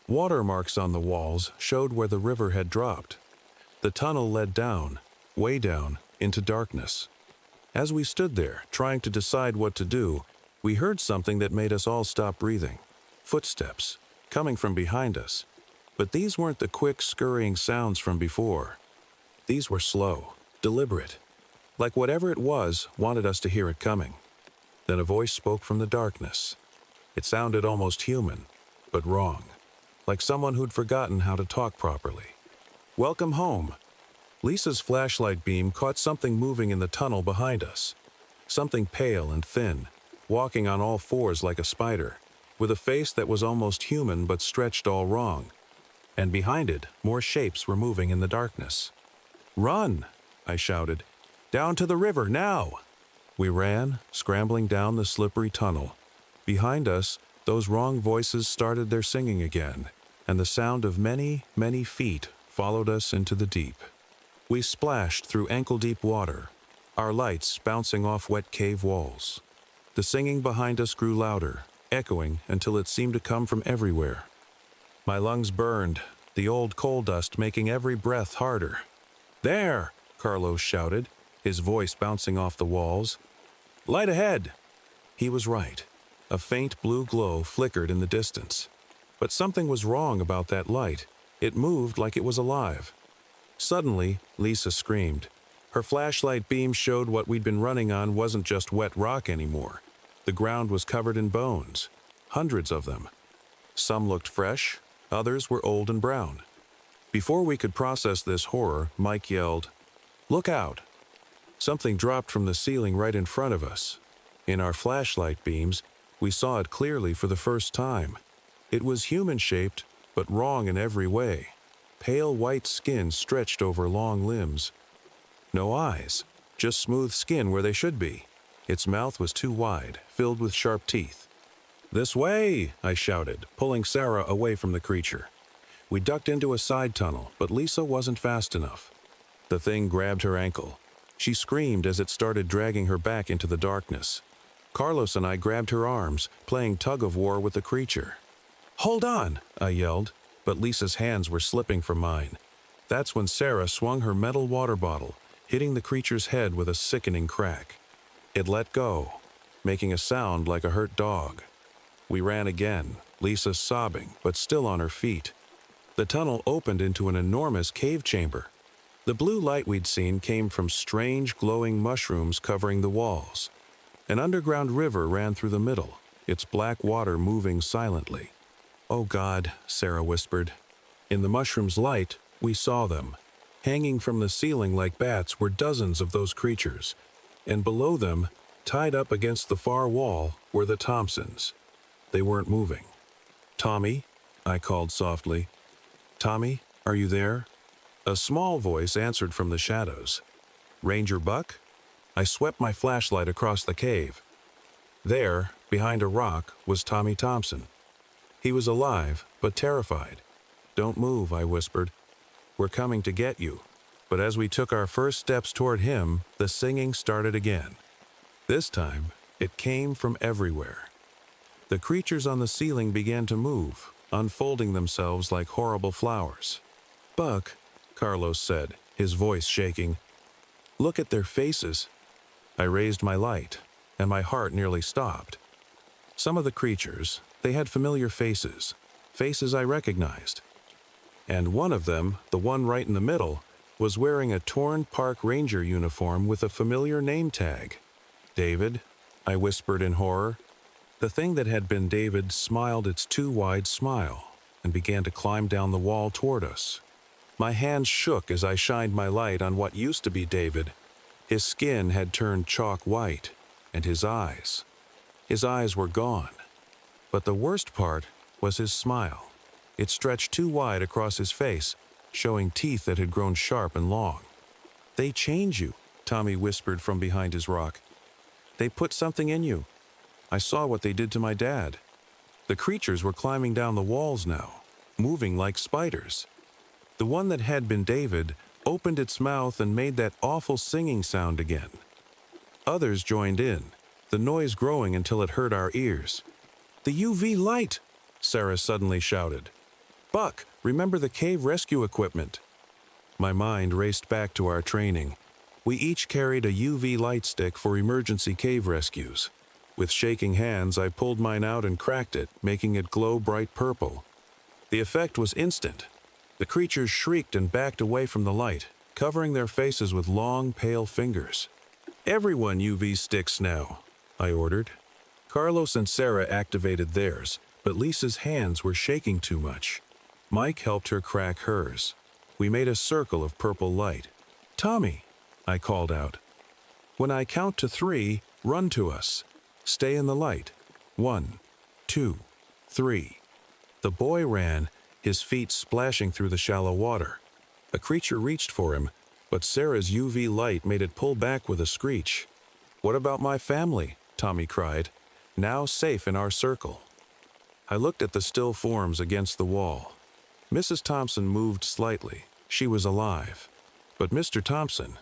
Watermarks on the walls showed where the river had dropped. The tunnel led down, way down, into darkness. As we stood there, trying to decide what to do, we heard something that made us all stop breathing. Footsteps, coming from behind us. But these weren't the quick, scurrying sounds from before. These were slow, deliberate, like whatever it was wanted us to hear it coming. Then a voice spoke from the darkness. It sounded almost human, but wrong, like someone who'd forgotten how to talk properly. "Welcome home." Lisa's flashlight beam caught something moving in the tunnel behind us. Something pale and thin, walking on all fours like a spider, with a face that was almost human but stretched all wrong. And behind it, more shapes were moving in the darkness. "Run!" I shouted. "Down to the river, now!" We ran, scrambling down the slippery tunnel. Behind us, those wrong voices started their singing again, and the sound of many, many feet followed us into the deep. We splashed through ankle-deep water, our lights bouncing off wet cave walls. The singing behind us grew louder, echoing until it seemed to come from everywhere. My lungs burned, the old coal dust making every breath harder. "There!" Carlos shouted, his voice bouncing off the walls. "Light ahead!" He was right. A faint blue glow flickered in the distance. But something was wrong about that light. It moved like it was alive. Suddenly, Lisa screamed. Her flashlight beam showed what we'd been running on wasn't just wet rock anymore. The ground was covered in bones, hundreds of them. Some looked fresh, others were old and brown. Before we could process this horror, Mike yelled, "Look out!" Something dropped from the ceiling right in front of us. In our flashlight beams, we saw it clearly for the first time. It was human-shaped, but wrong in every way. Pale white skin stretched over long limbs. No eyes, just smooth skin where they should be. Its mouth was too wide, filled with sharp teeth. "This way!" I shouted, pulling Sarah away from the creature. We ducked into a side tunnel, but Lisa wasn't fast enough. The thing grabbed her ankle. She screamed as it started dragging her back into the darkness. Carlos and I grabbed her arms, playing tug-of-war with the creature. "Hold on!" I yelled, but Lisa's hands were slipping from mine. That's when Sarah swung her metal water bottle, hitting the creature's head with a sickening crack. It let go, making a sound like a hurt dog. We ran again, Lisa sobbing, but still on her feet. The tunnel opened into an enormous cave chamber. The blue light we'd seen came from strange glowing mushrooms covering the walls. An underground river ran through the middle, its black water moving silently. "Oh God," Sarah whispered. In the mushroom's light, we saw them. Hanging from the ceiling like bats were dozens of those creatures, and below them, tied up against the far wall, were the Thompsons. They weren't moving. "Tommy," I called softly. "Tommy, are you there?" A small voice answered from the shadows. "Ranger Buck?" I swept my flashlight across the cave. There, behind a rock, was Tommy Thompson. He was alive, but terrified. "Don't move," I whispered. "We're coming to get you." But as we took our first steps toward him, the singing started again. This time, it came from everywhere. The creatures on the ceiling began to move, unfolding themselves like horrible flowers. "Buck," Carlos said, his voice shaking. "Look at their faces." I raised my light, and my heart nearly stopped. Some of the creatures, they had familiar faces, faces I recognized. And one of them, the one right in the middle, was wearing a torn park ranger uniform with a familiar name tag. David, I whispered in horror. The thing that had been David smiled its too wide smile and began to climb down the wall toward us. My hands shook as I shined my light on what used to be David. His skin had turned chalk white, and his eyes were gone. But the worst part was his smile. It stretched too wide across his face, showing teeth that had grown sharp and long. "They change you," Tommy whispered from behind his rock. "They put something in you. I saw what they did to my dad." The creatures were climbing down the walls now, moving like spiders. The one that had been David opened its mouth and made that awful singing sound again. Others joined in, the noise growing until it hurt our ears. "The UV light!" Sarah suddenly shouted. "Buck, remember the cave rescue equipment?" My mind raced back to our training. We each carried a UV light stick for emergency cave rescues. With shaking hands, I pulled mine out and cracked it, making it glow bright purple. The effect was instant. The creatures shrieked and backed away from the light, covering their faces with long, pale fingers. "Everyone UV sticks now," I ordered. Carlos and Sarah activated theirs, but Lisa's hands were shaking too much. Mike helped her crack hers. We made a circle of purple light. "Tommy," I called out. "When I count to 3, run to us. Stay in the light. 1, 2, 3. The boy ran, his feet splashing through the shallow water. A creature reached for him, but Sarah's UV light made it pull back with a screech. "What about my family?" Tommy cried, now safe in our circle. I looked at the still forms against the wall. Mrs. Thompson moved slightly. She was alive. But Mr. Thompson,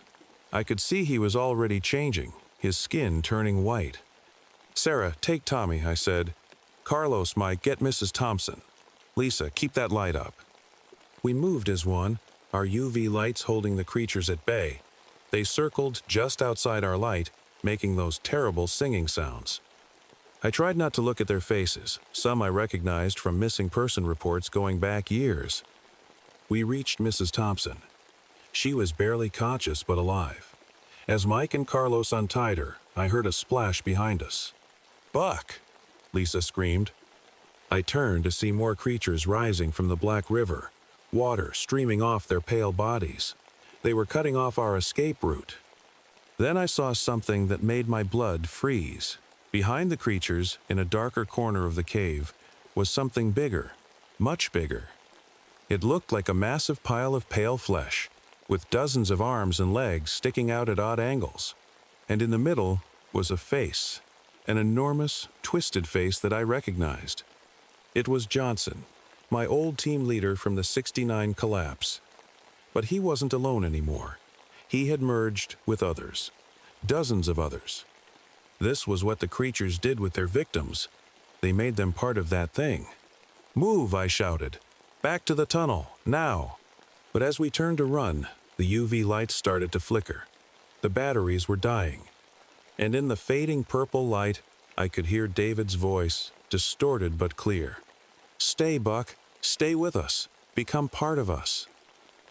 I could see he was already changing, his skin turning white. "Sarah, take Tommy," I said. "Carlos, Mike, get Mrs. Thompson. Lisa, keep that light up." We moved as one, our UV lights holding the creatures at bay. They circled just outside our light, making those terrible singing sounds. I tried not to look at their faces. Some I recognized from missing person reports going back years. We reached Mrs. Thompson. She was barely conscious but alive. As Mike and Carlos untied her, I heard a splash behind us. "Buck!" Lisa screamed. I turned to see more creatures rising from the Black River, water streaming off their pale bodies. They were cutting off our escape route. Then I saw something that made my blood freeze. Behind the creatures, in a darker corner of the cave, was something bigger, much bigger. It looked like a massive pile of pale flesh, with dozens of arms and legs sticking out at odd angles. And in the middle was a face, an enormous, twisted face that I recognized. It was Johnson, my old team leader from the '69 collapse. But he wasn't alone anymore. He had merged with others, dozens of others. This was what the creatures did with their victims. They made them part of that thing. "Move," I shouted. "Back to the tunnel, now." But as we turned to run, the UV lights started to flicker. The batteries were dying. And in the fading purple light, I could hear David's voice, distorted but clear. "Stay, Buck. Stay with us. Become part of us."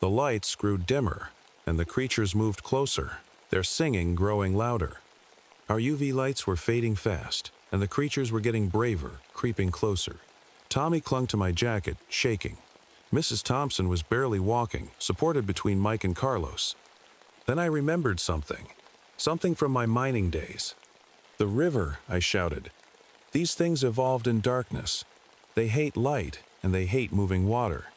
The lights grew dimmer, and the creatures moved closer, their singing growing louder. Our UV lights were fading fast, and the creatures were getting braver, creeping closer. Tommy clung to my jacket, shaking. Mrs. Thompson was barely walking, supported between Mike and Carlos. Then I remembered something from my mining days. "The river," I shouted. "These things evolved in darkness. They hate light, and they hate moving water."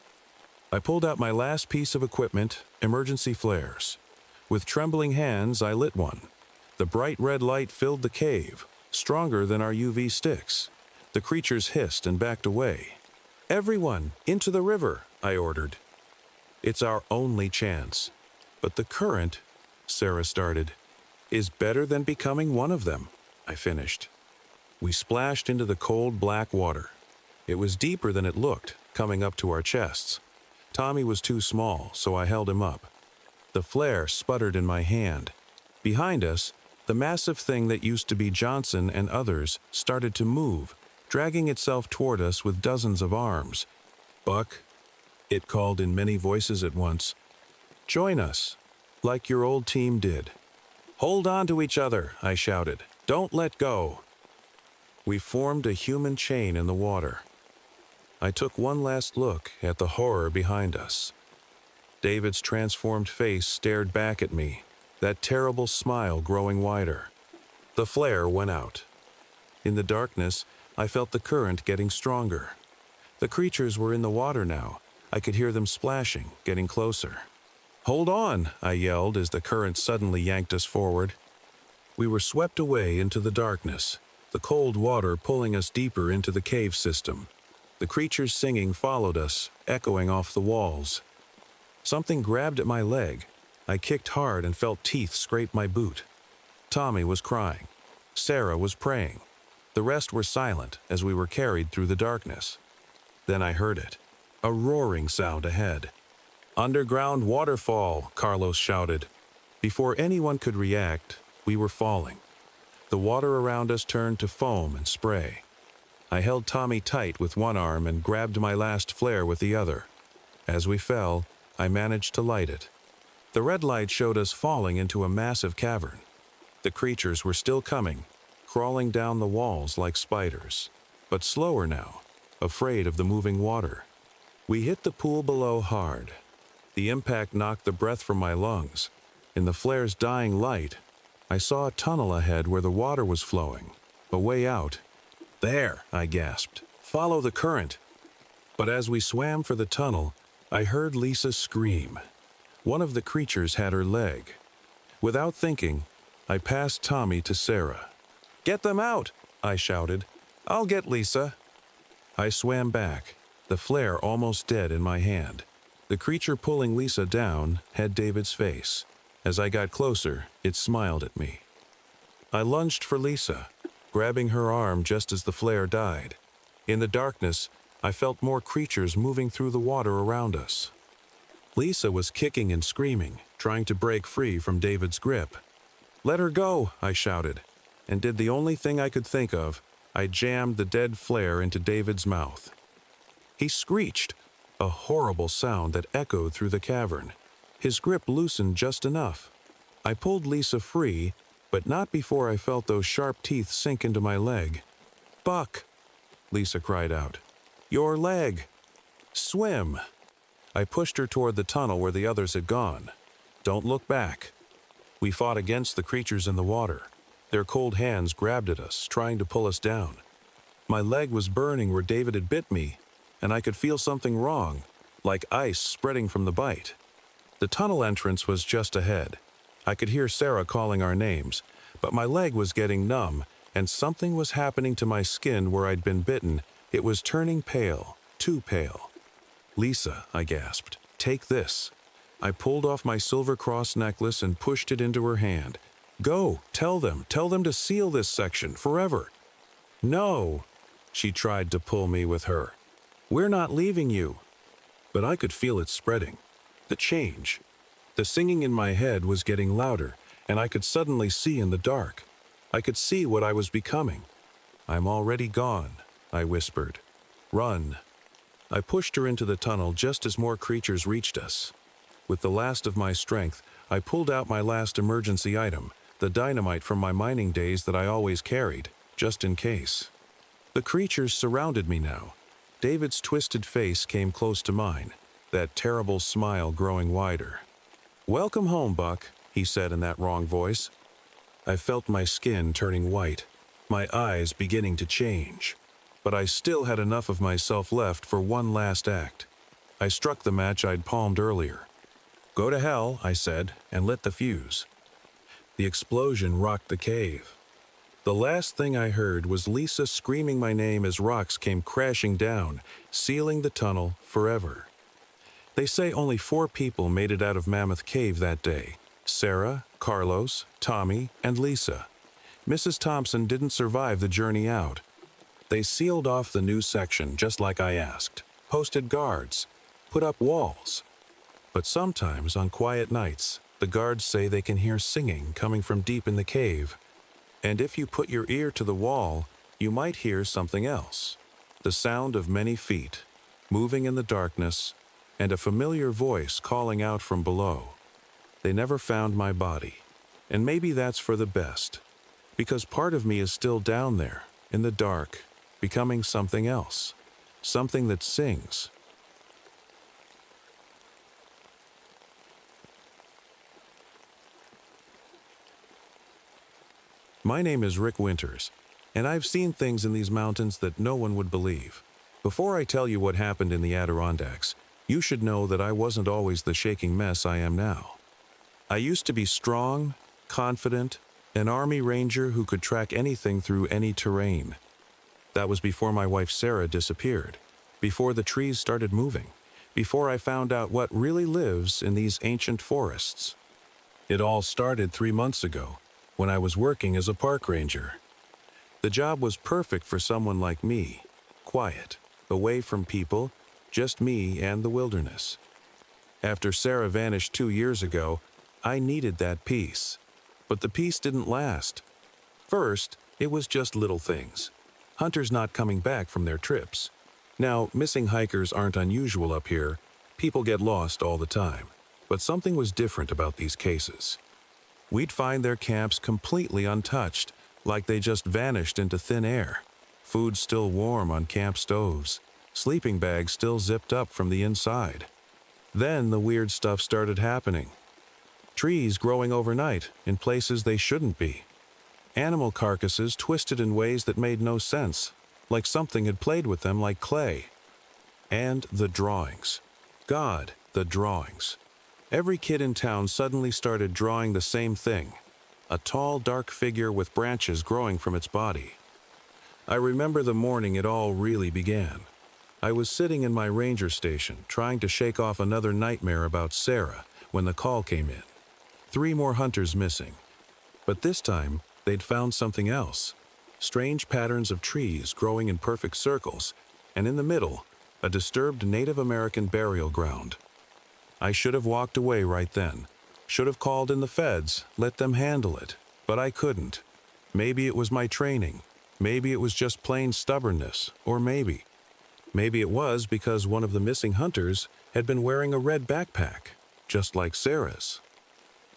I pulled out my last piece of equipment, emergency flares. With trembling hands, I lit one. The bright red light filled the cave, stronger than our UV sticks. The creatures hissed and backed away. "Everyone, into the river," I ordered. "It's our only chance." "But the current," Sarah started, "is better than becoming one of them," I finished. We splashed into the cold black water. It was deeper than it looked, coming up to our chests. Tommy was too small, so I held him up. The flare sputtered in my hand. Behind us, the massive thing that used to be Johnson and others started to move, dragging itself toward us with dozens of arms. "Buck," it called in many voices at once. Join us, like your old team did. Hold on to each other, I shouted. Don't let go. We formed a human chain in the water. I took one last look at the horror behind us. David's transformed face stared back at me, that terrible smile growing wider. The flare went out. In the darkness, I felt the current getting stronger. The creatures were in the water now. I could hear them splashing, getting closer. Hold on, I yelled as the current suddenly yanked us forward. We were swept away into the darkness, the cold water pulling us deeper into the cave system. The creatures singing followed us, echoing off the walls. Something grabbed at my leg. I kicked hard and felt teeth scrape my boot. Tommy was crying. Sarah was praying. The rest were silent as we were carried through the darkness. Then I heard it, a roaring sound ahead. Underground waterfall, Carlos shouted. Before anyone could react, we were falling. The water around us turned to foam and spray. I held Tommy tight with one arm and grabbed my last flare with the other. As we fell, I managed to light it. The red light showed us falling into a massive cavern. The creatures were still coming, crawling down the walls like spiders, but slower now, afraid of the moving water. We hit the pool below hard. The impact knocked the breath from my lungs. In the flare's dying light, I saw a tunnel ahead where the water was flowing, a way out. There, I gasped. Follow the current. But as we swam for the tunnel, I heard Lisa scream. One of the creatures had her leg. Without thinking, I passed Tommy to Sarah. Get them out, I shouted. I'll get Lisa. I swam back, the flare almost dead in my hand. The creature pulling Lisa down had David's face. As I got closer, it smiled at me. I lunged for Lisa, grabbing her arm just as the flare died. In the darkness, I felt more creatures moving through the water around us. Lisa was kicking and screaming, trying to break free from David's grip. Let her go, I shouted, and did the only thing I could think of. I jammed the dead flare into David's mouth. He screeched, a horrible sound that echoed through the cavern. His grip loosened just enough. I pulled Lisa free, but not before I felt those sharp teeth sink into my leg. Buck, Lisa cried out. Your leg. Swim. I pushed her toward the tunnel where the others had gone. Don't look back. We fought against the creatures in the water. Their cold hands grabbed at us, trying to pull us down. My leg was burning where David had bit me, and I could feel something wrong, like ice spreading from the bite. The tunnel entrance was just ahead. I could hear Sarah calling our names, but my leg was getting numb, and something was happening to my skin where I'd been bitten. It was turning pale, too pale. Lisa, I gasped, take this. I pulled off my silver cross necklace and pushed it into her hand. Go, tell them to seal this section forever. No, she tried to pull me with her. We're not leaving you. But I could feel it spreading. The change. The singing in my head was getting louder, and I could suddenly see in the dark. I could see what I was becoming. I'm already gone, I whispered. Run. I pushed her into the tunnel just as more creatures reached us. With the last of my strength, I pulled out my last emergency item, the dynamite from my mining days that I always carried, just in case. The creatures surrounded me now. David's twisted face came close to mine, that terrible smile growing wider. Welcome home, Buck, he said in that wrong voice. I felt my skin turning white, my eyes beginning to change. But I still had enough of myself left for one last act. I struck the match I'd palmed earlier. Go to hell, I said, and lit the fuse. The explosion rocked the cave. The last thing I heard was Lisa screaming my name as rocks came crashing down, sealing the tunnel forever. They say only 4 people made it out of Mammoth Cave that day: Sarah, Carlos, Tommy, and Lisa. Mrs. Thompson didn't survive the journey out. They sealed off the new section just like I asked, posted guards, put up walls. But sometimes on quiet nights, the guards say they can hear singing coming from deep in the cave. And if you put your ear to the wall, you might hear something else. The sound of many feet, moving in the darkness, and a familiar voice calling out from below. they never found my body. And maybe that's for the best, because part of me is still down there, in the dark, becoming something else, something that sings. My name is Rick Winters, and I've seen things in these mountains that no one would believe. Before I tell you what happened in the Adirondacks, you should know that I wasn't always the shaking mess I am now. I used to be strong, confident, an Army Ranger who could track anything through any terrain. That was before my wife Sarah disappeared, before the trees started moving, before I found out what really lives in these ancient forests. It all started 3 months ago, when I was working as a park ranger. The job was perfect for someone like me, quiet, away from people, just me and the wilderness. After Sarah vanished 2 years ago, I needed that peace. But the peace didn't last. First, it was just little things. Hunters not coming back from their trips. Now, missing hikers aren't unusual up here. People get lost all the time. But something was different about these cases. We'd find their camps completely untouched, like they just vanished into thin air. Food still warm on camp stoves. Sleeping bags still zipped up from the inside. Then the weird stuff started happening. Trees growing overnight in places they shouldn't be. Animal carcasses twisted in ways that made no sense, like something had played with them like clay. And the drawings. God, the drawings. Every kid in town suddenly started drawing the same thing. A tall, dark figure with branches growing from its body. I remember the morning it all really began. I was sitting in my ranger station, trying to shake off another nightmare about Sarah, when the call came in. 3 more hunters missing. But this time, they'd found something else. Strange patterns of trees growing in perfect circles, and in the middle, a disturbed Native American burial ground. I should have walked away right then. Should have called in the feds, let them handle it. But I couldn't. Maybe it was my training. Maybe it was just plain stubbornness. Or maybe it was because one of the missing hunters had been wearing a red backpack, just like Sarah's.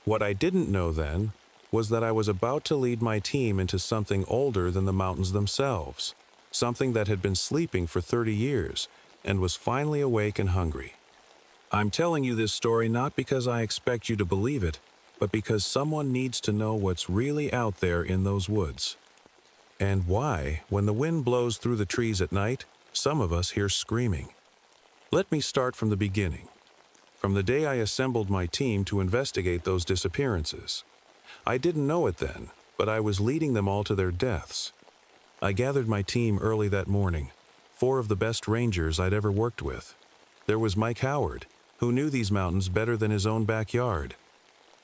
What I didn't know then was that I was about to lead my team into something older than the mountains themselves, something that had been sleeping for 30 years and was finally awake and hungry. I'm telling you this story not because I expect you to believe it, but because someone needs to know what's really out there in those woods. And why, when the wind blows through the trees at night, some of us hear screaming. Let me start from the beginning. From the day I assembled my team to investigate those disappearances. I didn't know it then, but I was leading them all to their deaths. I gathered my team early that morning, 4 of the best rangers I'd ever worked with. There was Mike Howard, who knew these mountains better than his own backyard.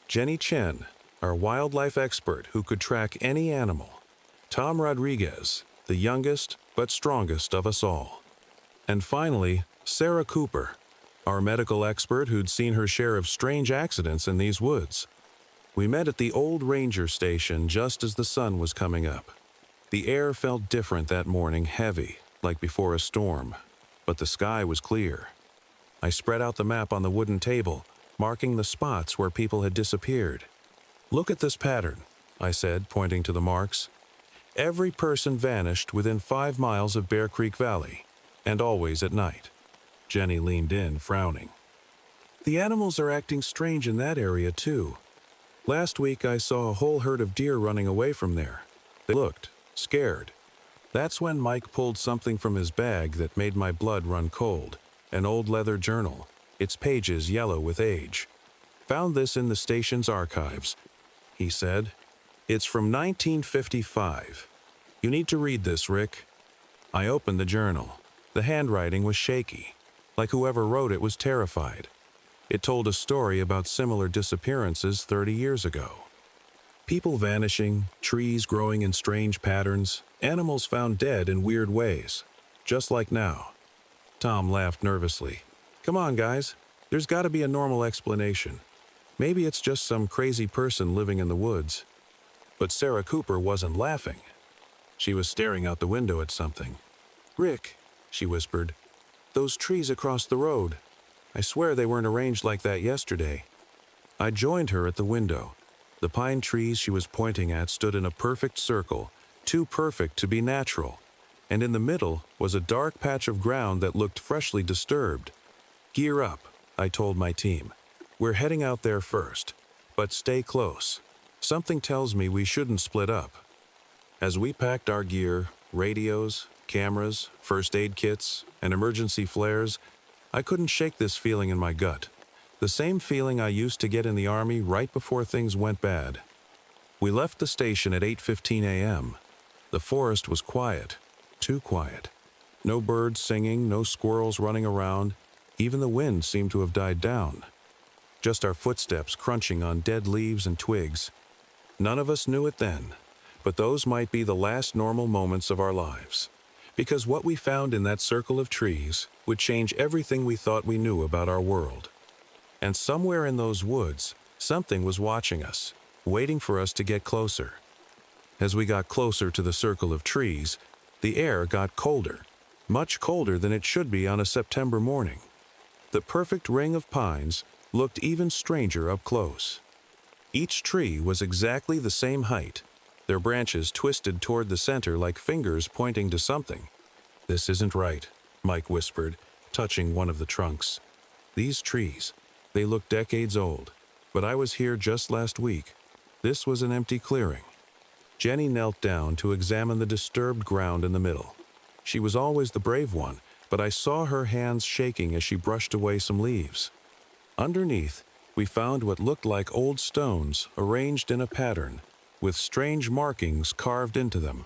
Jenny Chen, our wildlife expert who could track any animal. Tom Rodriguez, the youngest but strongest of us all. And finally, Sarah Cooper, our medical expert who'd seen her share of strange accidents in these woods. We met at the old ranger station just as the sun was coming up. The air felt different that morning, heavy, like before a storm, but the sky was clear. I spread out the map on the wooden table, marking the spots where people had disappeared. Look at this pattern, I said, pointing to the marks. Every person vanished within 5 miles of Bear Creek Valley, and always at night. Jenny leaned in, frowning. The animals are acting strange in that area, too. Last week I saw a whole herd of deer running away from there. They looked scared. That's when Mike pulled something from his bag that made my blood run cold. An old leather journal, its pages yellow with age. Found this in the station's archives, he said. It's from 1955. You need to read this, Rick. I opened the journal. The handwriting was shaky, like whoever wrote it was terrified. It told a story about similar disappearances 30 years ago. People vanishing, trees growing in strange patterns, animals found dead in weird ways, just like now. Tom laughed nervously. Come on, guys. There's got to be a normal explanation. Maybe it's just some crazy person living in the woods. But Sarah Cooper wasn't laughing. She was staring out the window at something. Rick, she whispered, those trees across the road. I swear they weren't arranged like that yesterday. I joined her at the window. The pine trees she was pointing at stood in a perfect circle, too perfect to be natural, and in the middle was a dark patch of ground that looked freshly disturbed. "Gear up," I told my team. "We're heading out there first, but stay close. Something tells me we shouldn't split up." As we packed our gear, radios, cameras, first aid kits, and emergency flares, I couldn't shake this feeling in my gut. The same feeling I used to get in the Army right before things went bad. We left the station at 8:15 a.m. The forest was quiet, too quiet. No birds singing, no squirrels running around. Even the wind seemed to have died down. Just our footsteps crunching on dead leaves and twigs. None of us knew it then, but those might be the last normal moments of our lives. Because what we found in that circle of trees would change everything we thought we knew about our world. And somewhere in those woods, something was watching us, waiting for us to get closer. As we got closer to the circle of trees, the air got colder, much colder than it should be on a September morning. The perfect ring of pines looked even stranger up close. Each tree was exactly the same height, their branches twisted toward the center like fingers pointing to something. "This isn't right," Mike whispered, touching one of the trunks. "These trees, they look decades old, but I was here just last week. This was an empty clearing." Jenny knelt down to examine the disturbed ground in the middle. She was always the brave one, but I saw her hands shaking as she brushed away some leaves. Underneath, we found what looked like old stones arranged in a pattern, with strange markings carved into them.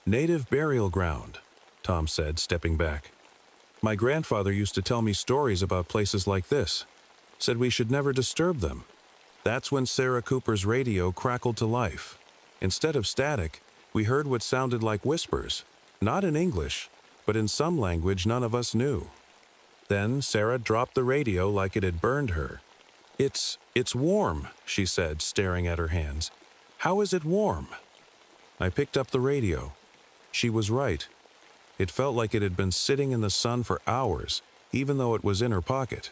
"Native burial ground," Tom said, stepping back. "My grandfather used to tell me stories about places like this. Said we should never disturb them." That's when Sarah Cooper's radio crackled to life. Instead of static, we heard what sounded like whispers, not in English, but in some language none of us knew. Then Sarah dropped the radio like it had burned her. It's warm," she said, staring at her hands. "How is it warm?" I picked up the radio. She was right. It felt like it had been sitting in the sun for hours, even though it was in her pocket.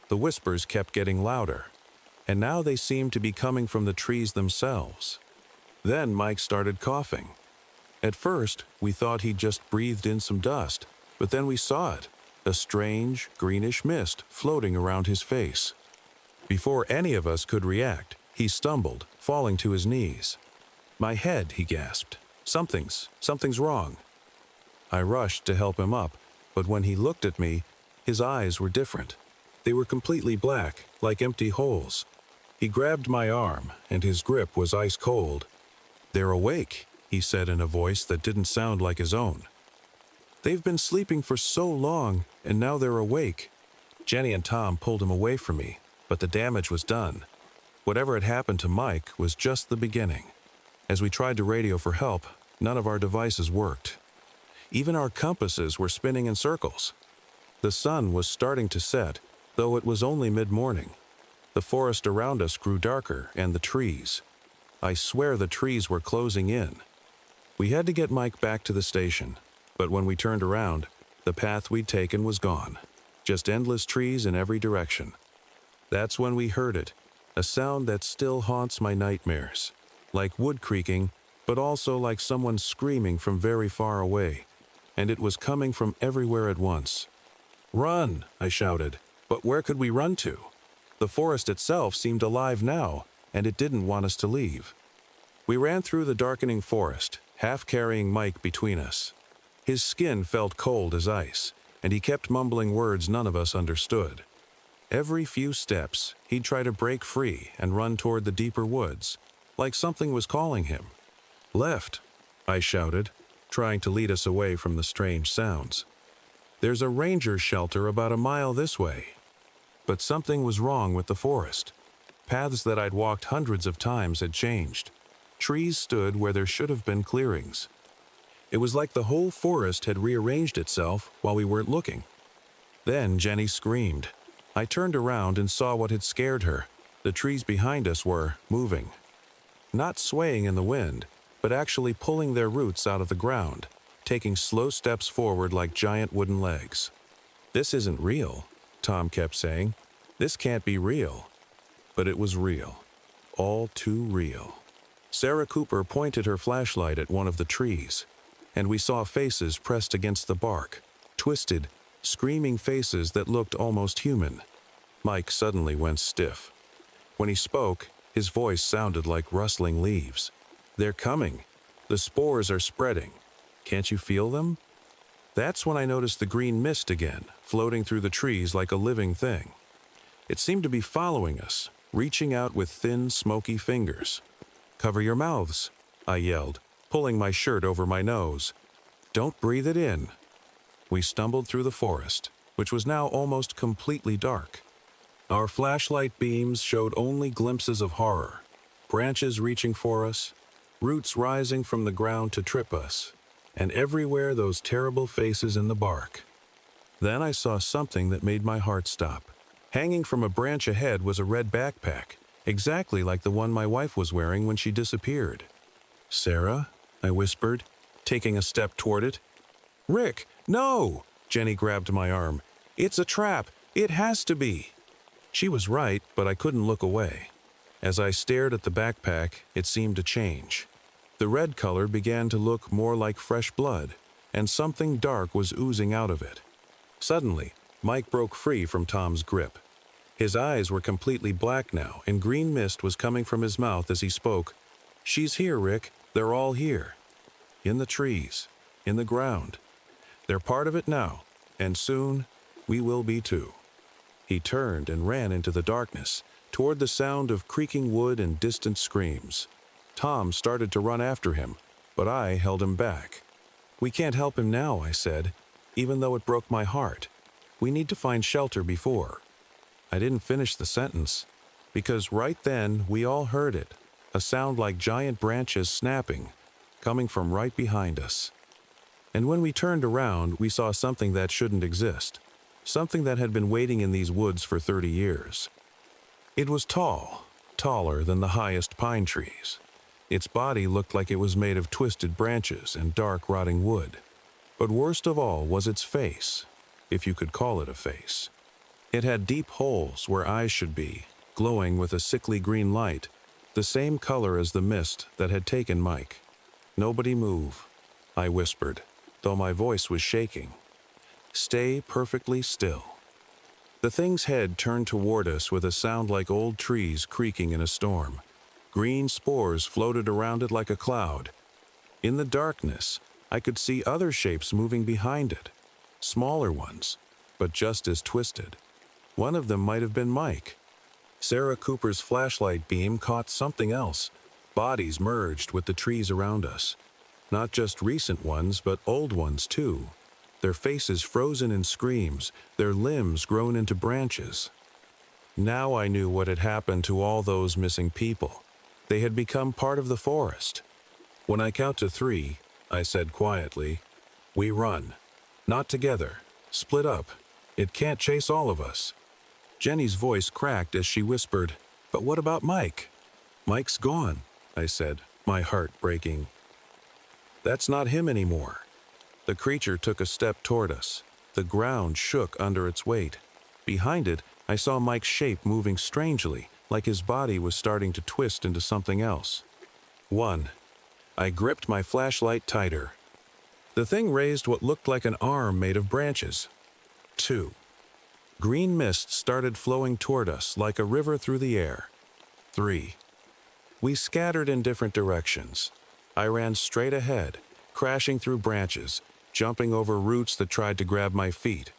The whispers kept getting louder, and now they seemed to be coming from the trees themselves. Then Mike started coughing. At first, we thought he'd just breathed in some dust, but then we saw it, a strange, greenish mist floating around his face. Before any of us could react, he stumbled, falling to his knees. "My head," he gasped. Something's wrong." I rushed to help him up, but when he looked at me, his eyes were different. They were completely black, like empty holes. He grabbed my arm, and his grip was ice cold. "They're awake," he said in a voice that didn't sound like his own. "They've been sleeping for so long, and now they're awake." Jenny and Tom pulled him away from me, but the damage was done. Whatever had happened to Mike was just the beginning. As we tried to radio for help, none of our devices worked. Even our compasses were spinning in circles. The sun was starting to set, though it was only mid-morning. The forest around us grew darker, and the trees. I swear the trees were closing in. We had to get Mike back to the station, but when we turned around, the path we'd taken was gone. Just endless trees in every direction. That's when we heard it, a sound that still haunts my nightmares. Like wood creaking, but also like someone screaming from very far away. And it was coming from everywhere at once. "Run!" I shouted. But where could we run to? The forest itself seemed alive now, and it didn't want us to leave. We ran through the darkening forest, half carrying Mike between us. His skin felt cold as ice, and he kept mumbling words none of us understood. Every few steps, he'd try to break free and run toward the deeper woods, like something was calling him. "Left," I shouted, trying to lead us away from the strange sounds. "There's a ranger shelter about a mile this way." But something was wrong with the forest. Paths that I'd walked hundreds of times had changed. Trees stood where there should have been clearings. It was like the whole forest had rearranged itself while we weren't looking. Then Jenny screamed. I turned around and saw what had scared her. The trees behind us were moving. Not swaying in the wind, but actually pulling their roots out of the ground, taking slow steps forward like giant wooden legs. "This isn't real," Tom kept saying. "This can't be real." but it was real. All too real. Sarah Cooper pointed her flashlight at one of the trees, and we saw faces pressed against the bark, twisted, screaming faces that looked almost human. Mike suddenly went stiff. When he spoke, his voice sounded like rustling leaves. "They're coming. The spores are spreading. Can't you feel them?" That's when I noticed the green mist again, floating through the trees like a living thing. It seemed to be following us, reaching out with thin, smoky fingers. "Cover your mouths," I yelled, pulling my shirt over my nose. "Don't breathe it in." We stumbled through the forest, which was now almost completely dark. Our flashlight beams showed only glimpses of horror, branches reaching for us, roots rising from the ground to trip us, and everywhere those terrible faces in the bark. Then I saw something that made my heart stop. Hanging from a branch ahead was a red backpack, exactly like the one my wife was wearing when she disappeared. "Sarah?" I whispered, taking a step toward it. "Rick, no!" Jenny grabbed my arm. "It's a trap. It has to be." She was right, but I couldn't look away. As I stared at the backpack, it seemed to change. The red color began to look more like fresh blood, and something dark was oozing out of it. Suddenly, Mike broke free from Tom's grip. His eyes were completely black now, and green mist was coming from his mouth as he spoke. "She's here, Rick. They're all here. In the trees, in the ground. They're part of it now, and soon we will be too." He turned and ran into the darkness, toward the sound of creaking wood and distant screams. Tom started to run after him, but I held him back. "We can't help him now," I said, even though it broke my heart. "We need to find shelter before." I didn't finish the sentence, because right then we all heard it, a sound like giant branches snapping, coming from right behind us. And when we turned around, we saw something that shouldn't exist, something that had been waiting in these woods for 30 years. It was tall, taller than the highest pine trees. Its body looked like it was made of twisted branches and dark, rotting wood. But worst of all was its face, if you could call it a face. It had deep holes where eyes should be, glowing with a sickly green light, the same color as the mist that had taken Mike. "Nobody move," I whispered, though my voice was shaking. "Stay perfectly still." The thing's head turned toward us with a sound like old trees creaking in a storm. Green spores floated around it like a cloud. In the darkness, I could see other shapes moving behind it, smaller ones, but just as twisted. One of them might have been Mike. Sarah Cooper's flashlight beam caught something else. Bodies merged with the trees around us. Not just recent ones, but old ones too. Their faces frozen in screams, their limbs grown into branches. Now I knew what had happened to all those missing people. They had become part of the forest. "When I count to 3, I said quietly, "we run. Not together. Split up. It can't chase all of us." Jenny's voice cracked as she whispered, "But what about Mike?" "Mike's gone," I said, my heart breaking. "That's not him anymore." The creature took a step toward us. The ground shook under its weight. Behind it, I saw Mike's shape moving strangely, like his body was starting to twist into something else. 1. I gripped my flashlight tighter. The thing raised what looked like an arm made of branches. 2. Green mist started flowing toward us like a river through the air. 3. We scattered in different directions. I ran straight ahead, crashing through branches, jumping over roots that tried to grab my feet.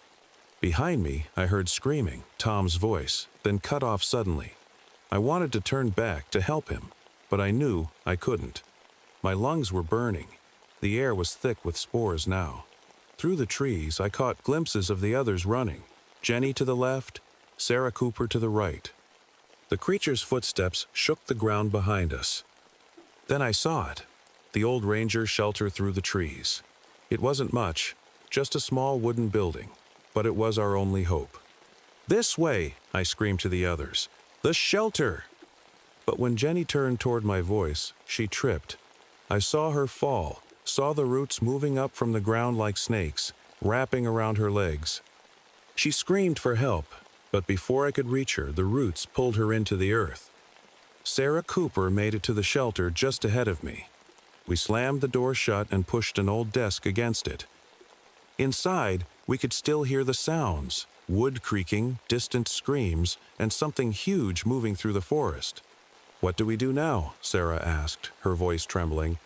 Behind me, I heard screaming, Tom's voice, then cut off suddenly. I wanted to turn back to help him, but I knew I couldn't. My lungs were burning. The air was thick with spores now. Through the trees, I caught glimpses of the others running. Jenny to the left, Sarah Cooper to the right. The creature's footsteps shook the ground behind us. Then I saw it, the old ranger's shelter through the trees. It wasn't much, just a small wooden building, but it was our only hope. "This way," I screamed to the others. "The shelter!" But when Jenny turned toward my voice, she tripped. I saw her fall, saw the roots moving up from the ground like snakes, wrapping around her legs. She screamed for help, But before I could reach her, the roots pulled her into the earth. Sarah Cooper made it to the shelter just ahead of me. We slammed the door shut and pushed an old desk against it. Inside, we could still hear the sounds, wood creaking, distant screams, and something huge moving through the forest. "What do we do now?" Sarah asked, her voice trembling.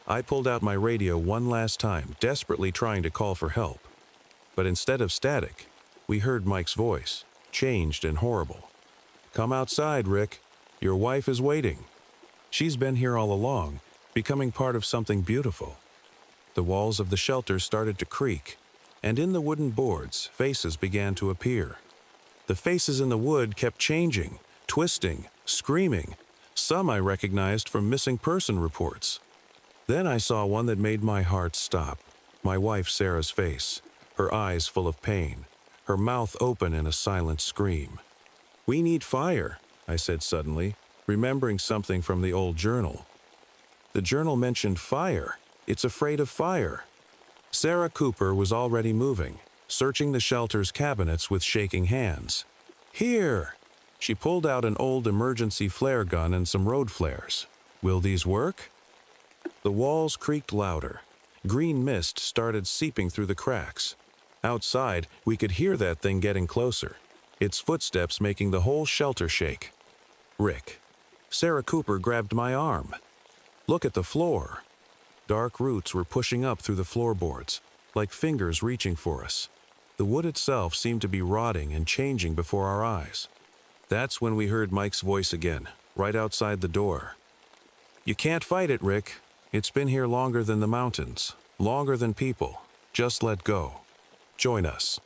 I pulled out my radio one last time, desperately trying to call for help. But instead of static, we heard Mike's voice, changed and horrible. "Come outside, Rick. Your wife is waiting. She's been here all along, becoming part of something beautiful." The walls of the shelter started to creak, and in the wooden boards, faces began to appear. The faces in the wood kept changing, twisting, screaming. Some I recognized from missing person reports. Then I saw one that made my heart stop. My wife Sarah's face, her eyes full of pain, her mouth open in a silent scream. "We need fire," I said suddenly, remembering something from the old journal. The journal mentioned fire. It's afraid of fire. Sarah Cooper was already moving, searching the shelter's cabinets with shaking hands. "Here!" She pulled out an old emergency flare gun and some road flares. "Will these work?" The walls creaked louder. Green mist started seeping through the cracks. Outside, we could hear that thing getting closer, its footsteps making the whole shelter shake. "Rick." Sarah Cooper grabbed my arm. "Look at the floor." Dark roots were pushing up through the floorboards, like fingers reaching for us. The wood itself seemed to be rotting and changing before our eyes. That's when we heard Mike's voice again, right outside the door. "You can't fight it, Rick. It's been here longer than the mountains, longer than people. Just let go. Join us."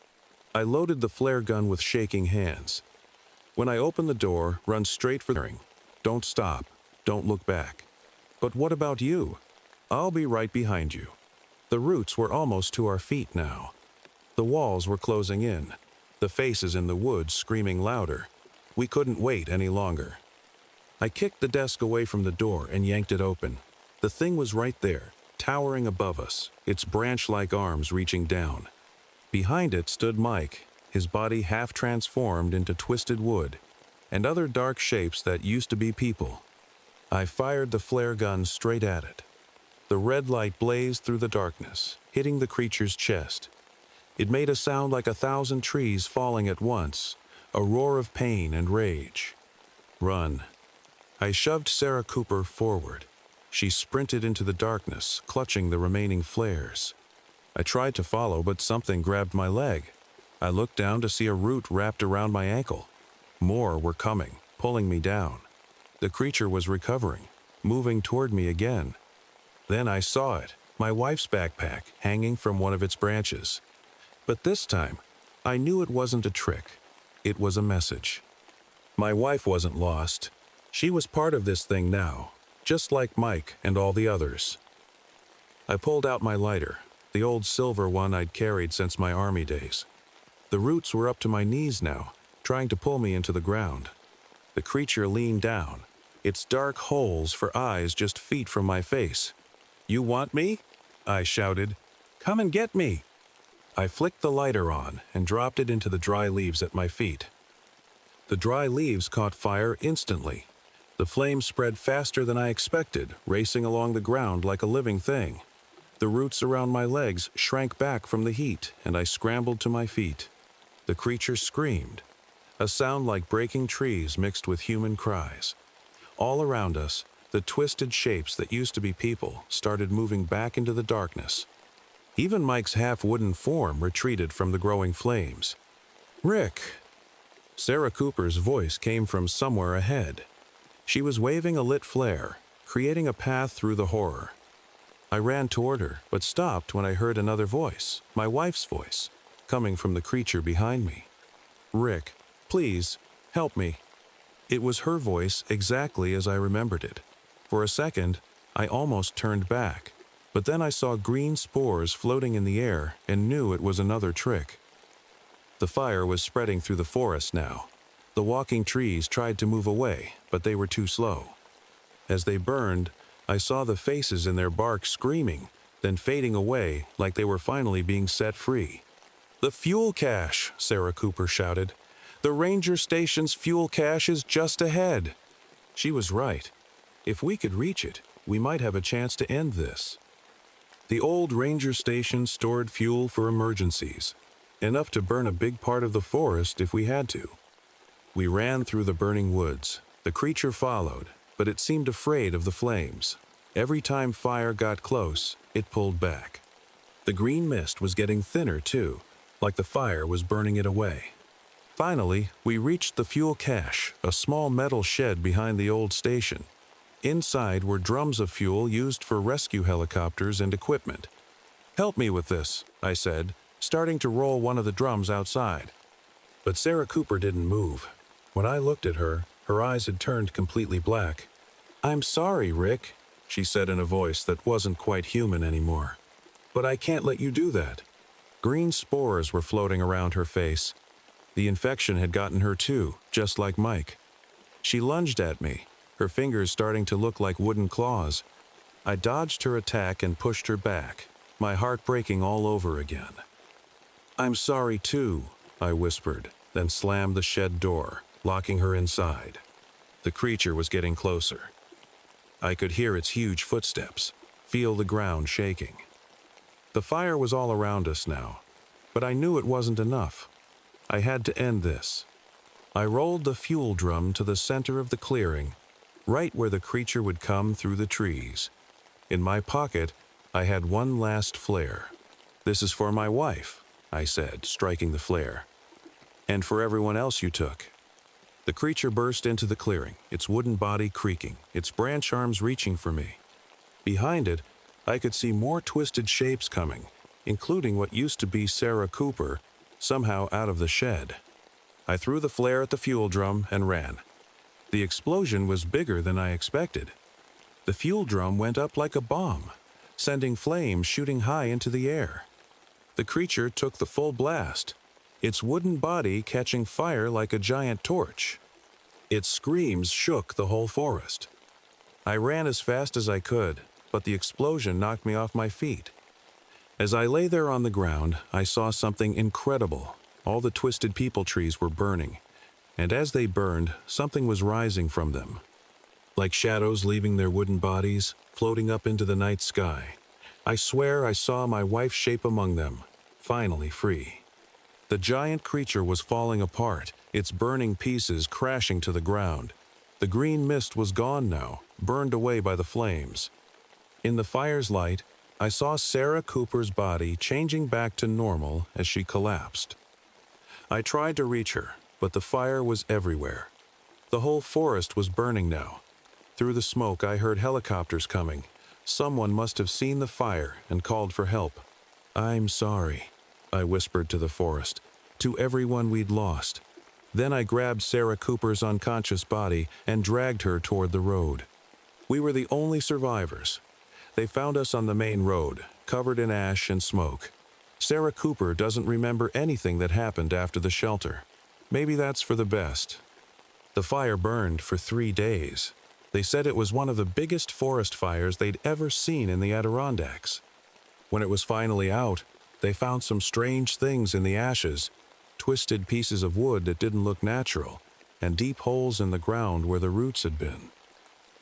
I loaded the flare gun with shaking hands. When I open the door, run straight for the ring. Don't stop. Don't look back. "But what about you?" "I'll be right behind you." The roots were almost to our feet now. The walls were closing in, the faces in the woods screaming louder. We couldn't wait any longer. I kicked the desk away from the door and yanked it open. The thing was right there, towering above us, its branch-like arms reaching down. Behind it stood Mike, his body half transformed into twisted wood, and other dark shapes that used to be people. I fired the flare gun straight at it. The red light blazed through the darkness, hitting the creature's chest. It made a sound like 1,000 trees falling at once, a roar of pain and rage. "Run." I shoved Sarah Cooper forward. She sprinted into the darkness, clutching the remaining flares. I tried to follow, but something grabbed my leg. I looked down to see a root wrapped around my ankle. More were coming, pulling me down. The creature was recovering, moving toward me again. Then I saw it, my wife's backpack, hanging from one of its branches. But this time, I knew it wasn't a trick. It was a message. My wife wasn't lost. She was part of this thing now, just like Mike and all the others. I pulled out my lighter, the old silver one I'd carried since my army days. The roots were up to my knees now, trying to pull me into the ground. The creature leaned down, its dark holes for eyes just feet from my face. "You want me?" I shouted. "Come and get me!" I flicked the lighter on and dropped it into the dry leaves at my feet. The dry leaves caught fire instantly. The flame spread faster than I expected, racing along the ground like a living thing. The roots around my legs shrank back from the heat, and I scrambled to my feet. The creature screamed, a sound like breaking trees mixed with human cries. All around us, the twisted shapes that used to be people started moving back into the darkness. Even Mike's half-wooden form retreated from the growing flames. "Rick!" Sarah Cooper's voice came from somewhere ahead. She was waving a lit flare, creating a path through the horror. I ran toward her, but stopped when I heard another voice, my wife's voice, coming from the creature behind me. "Rick, please, help me." It was her voice exactly as I remembered it. For a second, I almost turned back, but then I saw green spores floating in the air and knew it was another trick. The fire was spreading through the forest now. The walking trees tried to move away, but they were too slow. As they burned, I saw the faces in their bark screaming, then fading away like they were finally being set free. "The fuel cache!" Sarah Cooper shouted. The ranger station's fuel cache is just ahead." She was right. If we could reach it, we might have a chance to end this. The old ranger station stored fuel for emergencies, enough to burn a big part of the forest if we had to. We ran through the burning woods. The creature followed, but it seemed afraid of the flames. Every time fire got close, it pulled back. The green mist was getting thinner too, like the fire was burning it away. Finally, we reached the fuel cache, a small metal shed behind the old station. Inside were drums of fuel used for rescue helicopters and equipment. "Help me with this," I said, starting to roll one of the drums outside. But Sarah Cooper didn't move. When I looked at her, her eyes had turned completely black. "I'm sorry, Rick," she said in a voice that wasn't quite human anymore. "But I can't let you do that." Green spores were floating around her face. The infection had gotten her too, just like Mike. She lunged at me, her fingers starting to look like wooden claws. I dodged her attack and pushed her back, my heart breaking all over again. "I'm sorry too," I whispered, then slammed the shed door, locking her inside. The creature was getting closer. I could hear its huge footsteps, feel the ground shaking. The fire was all around us now, but I knew it wasn't enough. I had to end this. I rolled the fuel drum to the center of the clearing, right where the creature would come through the trees. In my pocket, I had one last flare. "This is for my wife," I said, striking the flare. "And for everyone else you took." The creature burst into the clearing, its wooden body creaking, its branch arms reaching for me. Behind it, I could see more twisted shapes coming, including what used to be Sarah Cooper, somehow out of the shed. I threw the flare at the fuel drum and ran. The explosion was bigger than I expected. The fuel drum went up like a bomb, sending flames shooting high into the air. The creature took the full blast, its wooden body catching fire like a giant torch. Its screams shook the whole forest. I ran as fast as I could, but the explosion knocked me off my feet. As I lay there on the ground, I saw something incredible. All the twisted peepal trees were burning, and as they burned, something was rising from them. Like shadows leaving their wooden bodies, floating up into the night sky. I swear I saw my wife's shape among them, finally free. The giant creature was falling apart, its burning pieces crashing to the ground. The green mist was gone now, burned away by the flames. In the fire's light, I saw Sarah Cooper's body changing back to normal as she collapsed. I tried to reach her, but the fire was everywhere. The whole forest was burning now. Through the smoke, I heard helicopters coming. Someone must have seen the fire and called for help. "I'm sorry," I whispered to the forest, to everyone we'd lost. Then I grabbed Sarah Cooper's unconscious body and dragged her toward the road. We were the only survivors. They found us on the main road, covered in ash and smoke. Sarah Cooper doesn't remember anything that happened after the shelter. Maybe that's for the best. The fire burned for 3 days. They said it was one of the biggest forest fires they'd ever seen in the Adirondacks. When it was finally out, they found some strange things in the ashes, twisted pieces of wood that didn't look natural, and deep holes in the ground where the roots had been.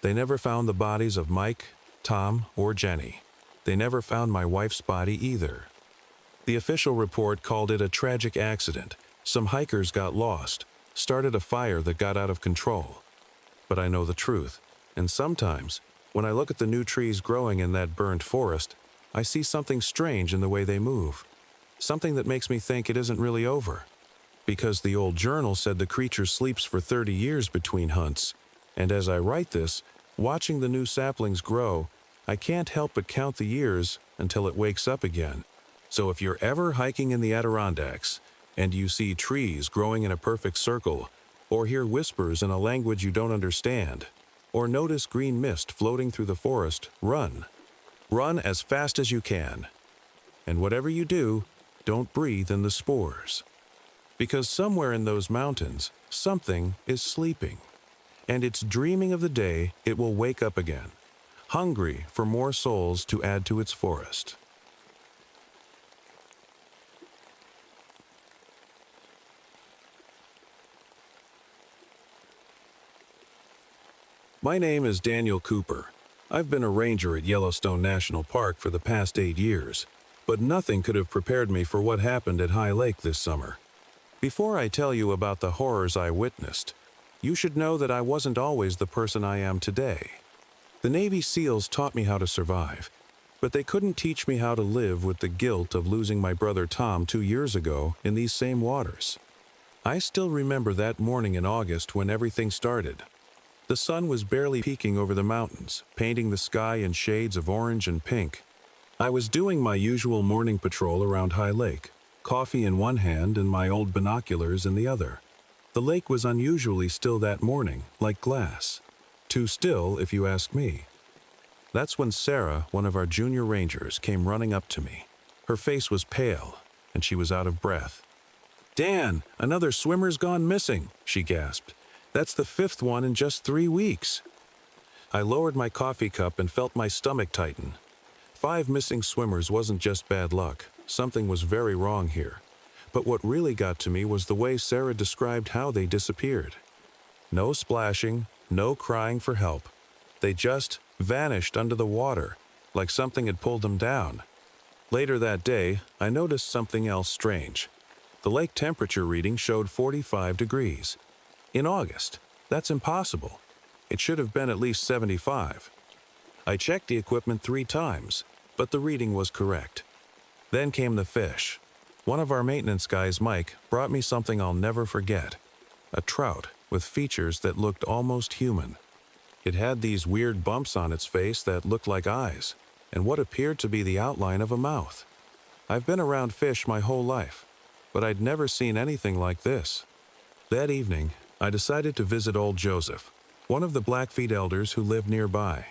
They never found the bodies of Mike, Tom, or Jenny. They never found my wife's body either. The official report called it a tragic accident. Some hikers got lost, started a fire that got out of control. But I know the truth, and sometimes, when I look at the new trees growing in that burned forest, I see something strange in the way they move. Something that makes me think it isn't really over. Because the old journal said the creature sleeps for 30 years between hunts, and as I write this, watching the new saplings grow, I can't help but count the years until it wakes up again. So if you're ever hiking in the Adirondacks, and you see trees growing in a perfect circle, or hear whispers in a language you don't understand, or notice green mist floating through the forest, run. Run as fast as you can. And whatever you do, don't breathe in the spores. Because somewhere in those mountains, something is sleeping. And it's dreaming of the day it will wake up again, hungry for more souls to add to its forest. My name is Daniel Cooper. I've been a ranger at Yellowstone National Park for the past 8 years, but nothing could have prepared me for what happened at High Lake this summer. Before I tell you about the horrors I witnessed, you should know that I wasn't always the person I am today. The Navy SEALs taught me how to survive, but they couldn't teach me how to live with the guilt of losing my brother Tom 2 years ago in these same waters. I still remember that morning in August when everything started. The sun was barely peeking over the mountains, painting the sky in shades of orange and pink. I was doing my usual morning patrol around High Lake, coffee in one hand and my old binoculars in the other. The lake was unusually still that morning, like glass. Too still, if you ask me. That's when Sarah, one of our junior rangers, came running up to me. Her face was pale, and she was out of breath. "Dan, another swimmer's gone missing," she gasped. "That's the 5th one in just 3 weeks." I lowered my coffee cup and felt my stomach tighten. 5 missing swimmers wasn't just bad luck. Something was very wrong here. But what really got to me was the way Sarah described how they disappeared. No splashing, no crying for help. They just vanished under the water, like something had pulled them down. Later that day, I noticed something else strange. The lake temperature reading showed 45 degrees. In August, that's impossible. It should have been at least 75. I checked the equipment 3 times, but the reading was correct. Then came the fish. One of our maintenance guys, Mike, brought me something I'll never forget. A trout with features that looked almost human. It had these weird bumps on its face that looked like eyes, and what appeared to be the outline of a mouth. I've been around fish my whole life, but I'd never seen anything like this. That evening, I decided to visit old Joseph, one of the Blackfeet elders who lived nearby.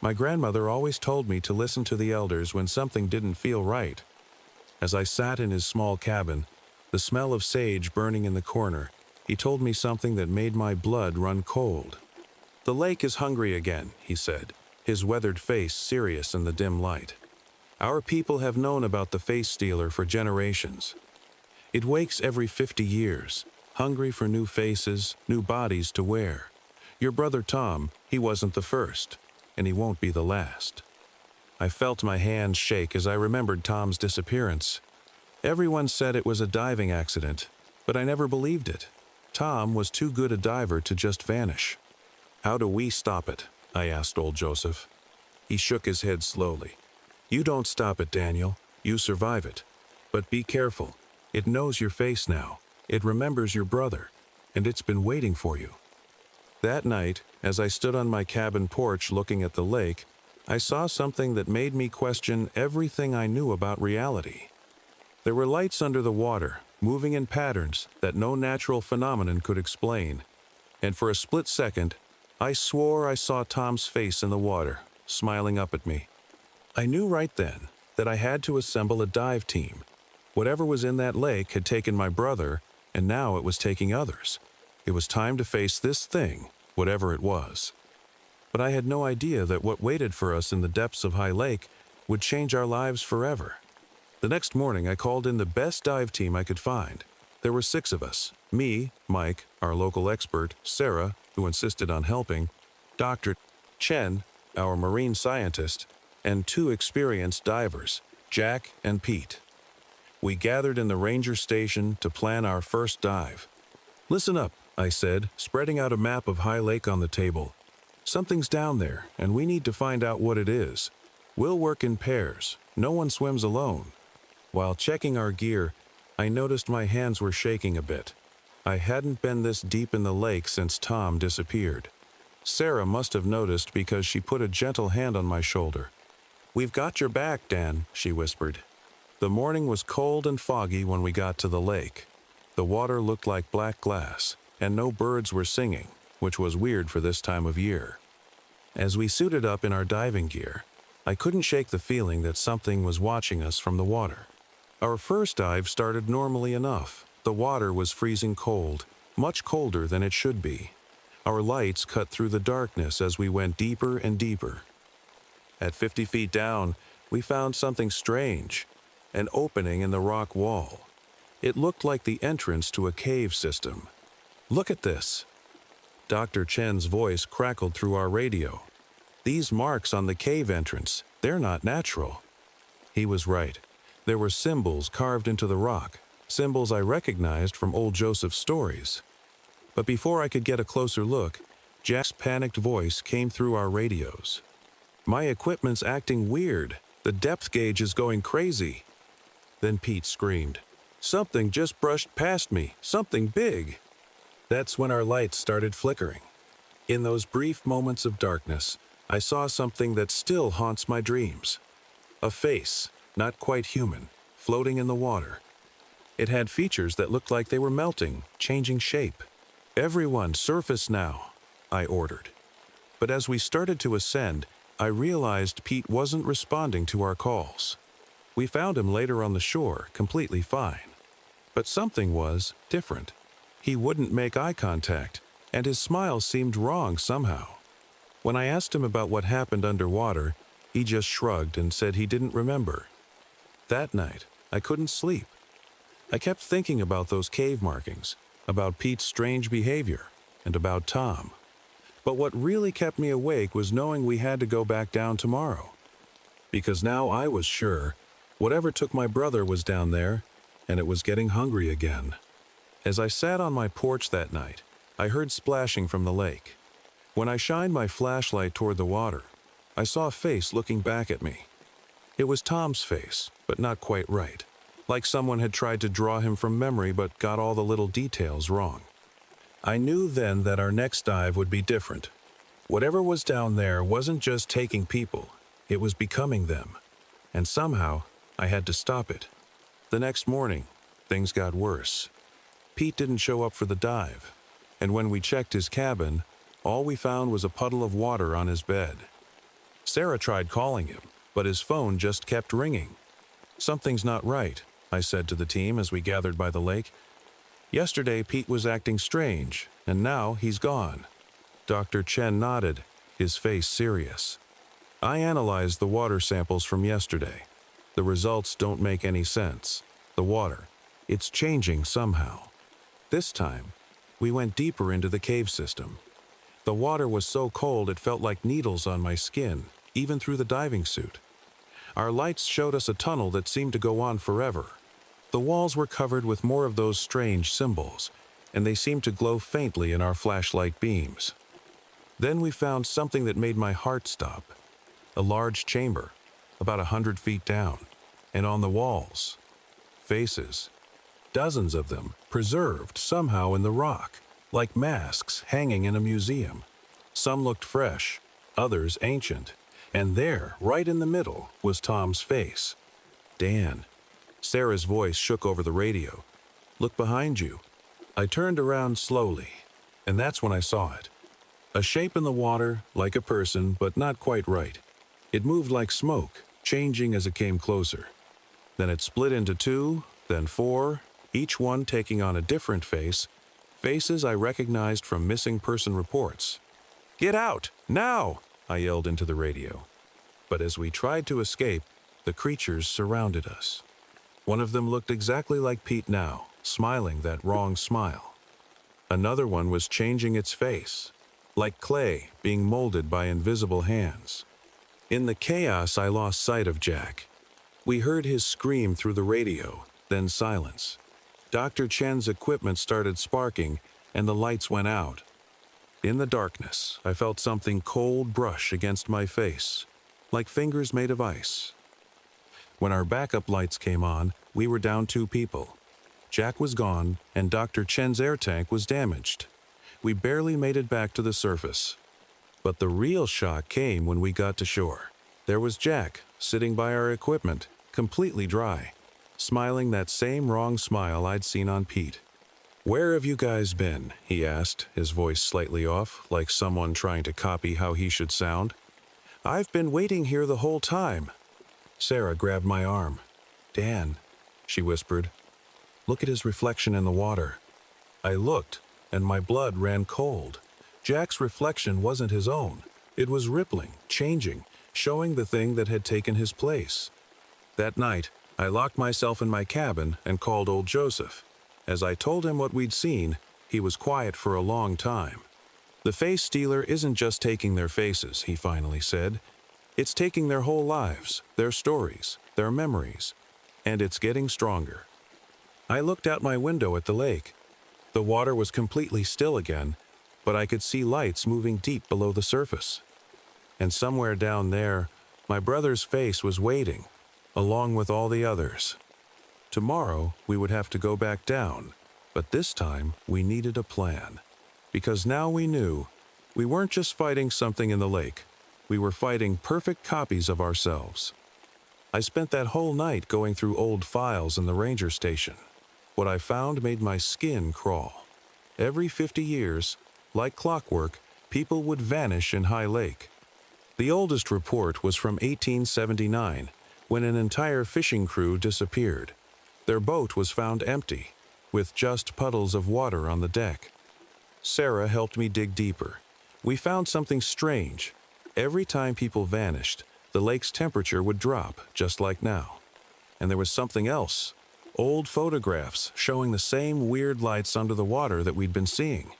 My grandmother always told me to listen to the elders when something didn't feel right. As I sat in his small cabin, the smell of sage burning in the corner, he told me something that made my blood run cold. "The lake is hungry again," he said, his weathered face serious in the dim light. "Our people have known about the face stealer for generations. It wakes every 50 years, hungry for new faces, new bodies to wear. Your brother Tom, he wasn't the first, and he won't be the last." I felt my hands shake as I remembered Tom's disappearance. Everyone said it was a diving accident, but I never believed it. Tom was too good a diver to just vanish. "How do we stop it?" I asked old Joseph. He shook his head slowly. "You don't stop it, Daniel. You survive it. But be careful. It knows your face now. It remembers your brother, and it's been waiting for you." That night, as I stood on my cabin porch looking at the lake, I saw something that made me question everything I knew about reality. There were lights under the water, moving in patterns that no natural phenomenon could explain. And for a split second, I swore I saw Tom's face in the water, smiling up at me. I knew right then that I had to assemble a dive team. Whatever was in that lake had taken my brother, and now it was taking others. It was time to face this thing, whatever it was. But I had no idea that what waited for us in the depths of High Lake would change our lives forever. The next morning, I called in the best dive team I could find. There were 6 of us: me, Mike, our local expert, Sarah, who insisted on helping, Dr. Chen, our marine scientist, and 2 experienced divers, Jack and Pete. We gathered in the ranger station to plan our first dive. "Listen up," I said, spreading out a map of High Lake on the table. "Something's down there, and we need to find out what it is. We'll work in pairs. No one swims alone." While checking our gear, I noticed my hands were shaking a bit. I hadn't been this deep in the lake since Tom disappeared. Sarah must have noticed because she put a gentle hand on my shoulder. "We've got your back, Dan," she whispered. The morning was cold and foggy when we got to the lake. The water looked like black glass, and no birds were singing, which was weird for this time of year. As we suited up in our diving gear, I couldn't shake the feeling that something was watching us from the water. Our first dive started normally enough. The water was freezing cold, much colder than it should be. Our lights cut through the darkness as we went deeper and deeper. At 50 feet down, we found something strange, an opening in the rock wall. It looked like the entrance to a cave system. "Look at this." Dr. Chen's voice crackled through our radio. "These marks on the cave entrance, they're not natural." He was right. There were symbols carved into the rock, symbols I recognized from old Joseph's stories. But before I could get a closer look, Jack's panicked voice came through our radios. "My equipment's acting weird. The depth gauge is going crazy." Then Pete screamed, "Something just brushed past me, something big." That's when our lights started flickering. In those brief moments of darkness, I saw something that still haunts my dreams. A face, not quite human, floating in the water. It had features that looked like they were melting, changing shape. "Everyone, surface now," I ordered. But as we started to ascend, I realized Pete wasn't responding to our calls. We found him later on the shore, completely fine. But something was different. He wouldn't make eye contact, and his smile seemed wrong somehow. When I asked him about what happened underwater, he just shrugged and said he didn't remember. That night, I couldn't sleep. I kept thinking about those cave markings, about Pete's strange behavior, and about Tom. But what really kept me awake was knowing we had to go back down tomorrow. Because now I was sure, whatever took my brother was down there, and it was getting hungry again. As I sat on my porch that night, I heard splashing from the lake. When I shined my flashlight toward the water, I saw a face looking back at me. It was Tom's face, but not quite right. Like someone had tried to draw him from memory but got all the little details wrong. I knew then that our next dive would be different. Whatever was down there wasn't just taking people, it was becoming them. And somehow, I had to stop it. The next morning, things got worse. Pete didn't show up for the dive, and when we checked his cabin, all we found was a puddle of water on his bed. Sarah tried calling him, but his phone just kept ringing. "Something's not right," I said to the team as we gathered by the lake. "Yesterday, Pete was acting strange, and now he's gone." Dr. Chen nodded, his face serious. "I analyzed the water samples from yesterday. The results don't make any sense. The water, it's changing somehow." This time, we went deeper into the cave system. The water was so cold it felt like needles on my skin, even through the diving suit. Our lights showed us a tunnel that seemed to go on forever. The walls were covered with more of those strange symbols, and they seemed to glow faintly in our flashlight beams. Then we found something that made my heart stop. A large chamber, about 100 feet down, and on the walls, faces. Dozens of them, preserved somehow in the rock, like masks hanging in a museum. Some looked fresh, others ancient, and there, right in the middle, was Tom's face. "Dan." Sarah's voice shook over the radio. "Look behind you." I turned around slowly, and that's when I saw it. A shape in the water, like a person, but not quite right. It moved like smoke, changing as it came closer. Then it split into two, then four, each one taking on a different face, faces I recognized from missing person reports. "Get out, now!" I yelled into the radio. But as we tried to escape, the creatures surrounded us. One of them looked exactly like Pete now, smiling that wrong smile. Another one was changing its face, like clay being molded by invisible hands. In the chaos, I lost sight of Jack. We heard his scream through the radio, then silence. Dr. Chen's equipment started sparking, and the lights went out. In the darkness, I felt something cold brush against my face, like fingers made of ice. When our backup lights came on, we were down 2 people. Jack was gone, and Dr. Chen's air tank was damaged. We barely made it back to the surface. But the real shock came when we got to shore. There was Jack, sitting by our equipment, completely dry, smiling that same wrong smile I'd seen on Pete. "Where have you guys been?" he asked, his voice slightly off, like someone trying to copy how he should sound. "I've been waiting here the whole time." Sarah grabbed my arm. "Dan," she whispered, "look at his reflection in the water." I looked, and my blood ran cold. Jack's reflection wasn't his own. It was rippling, changing, showing the thing that had taken his place. That night, I locked myself in my cabin and called old Joseph. As I told him what we'd seen, he was quiet for a long time. The face stealer isn't just taking their faces, he finally said. It's taking their whole lives, their stories, their memories, and it's getting stronger. I looked out my window at the lake. The water was completely still again, but I could see lights moving deep below the surface. And somewhere down there, my brother's face was waiting, along with all the others. Tomorrow, we would have to go back down, but this time we needed a plan. Because now we knew we weren't just fighting something in the lake. We were fighting perfect copies of ourselves. I spent that whole night going through old files in the ranger station. What I found made my skin crawl. Every 50 years, like clockwork, people would vanish in High Lake. The oldest report was from 1879, when an entire fishing crew disappeared. Their boat was found empty, with just puddles of water on the deck. Sarah helped me dig deeper. We found something strange. Every time people vanished, the lake's temperature would drop, just like now. And there was something else. Old photographs showing the same weird lights under the water that we'd been seeing.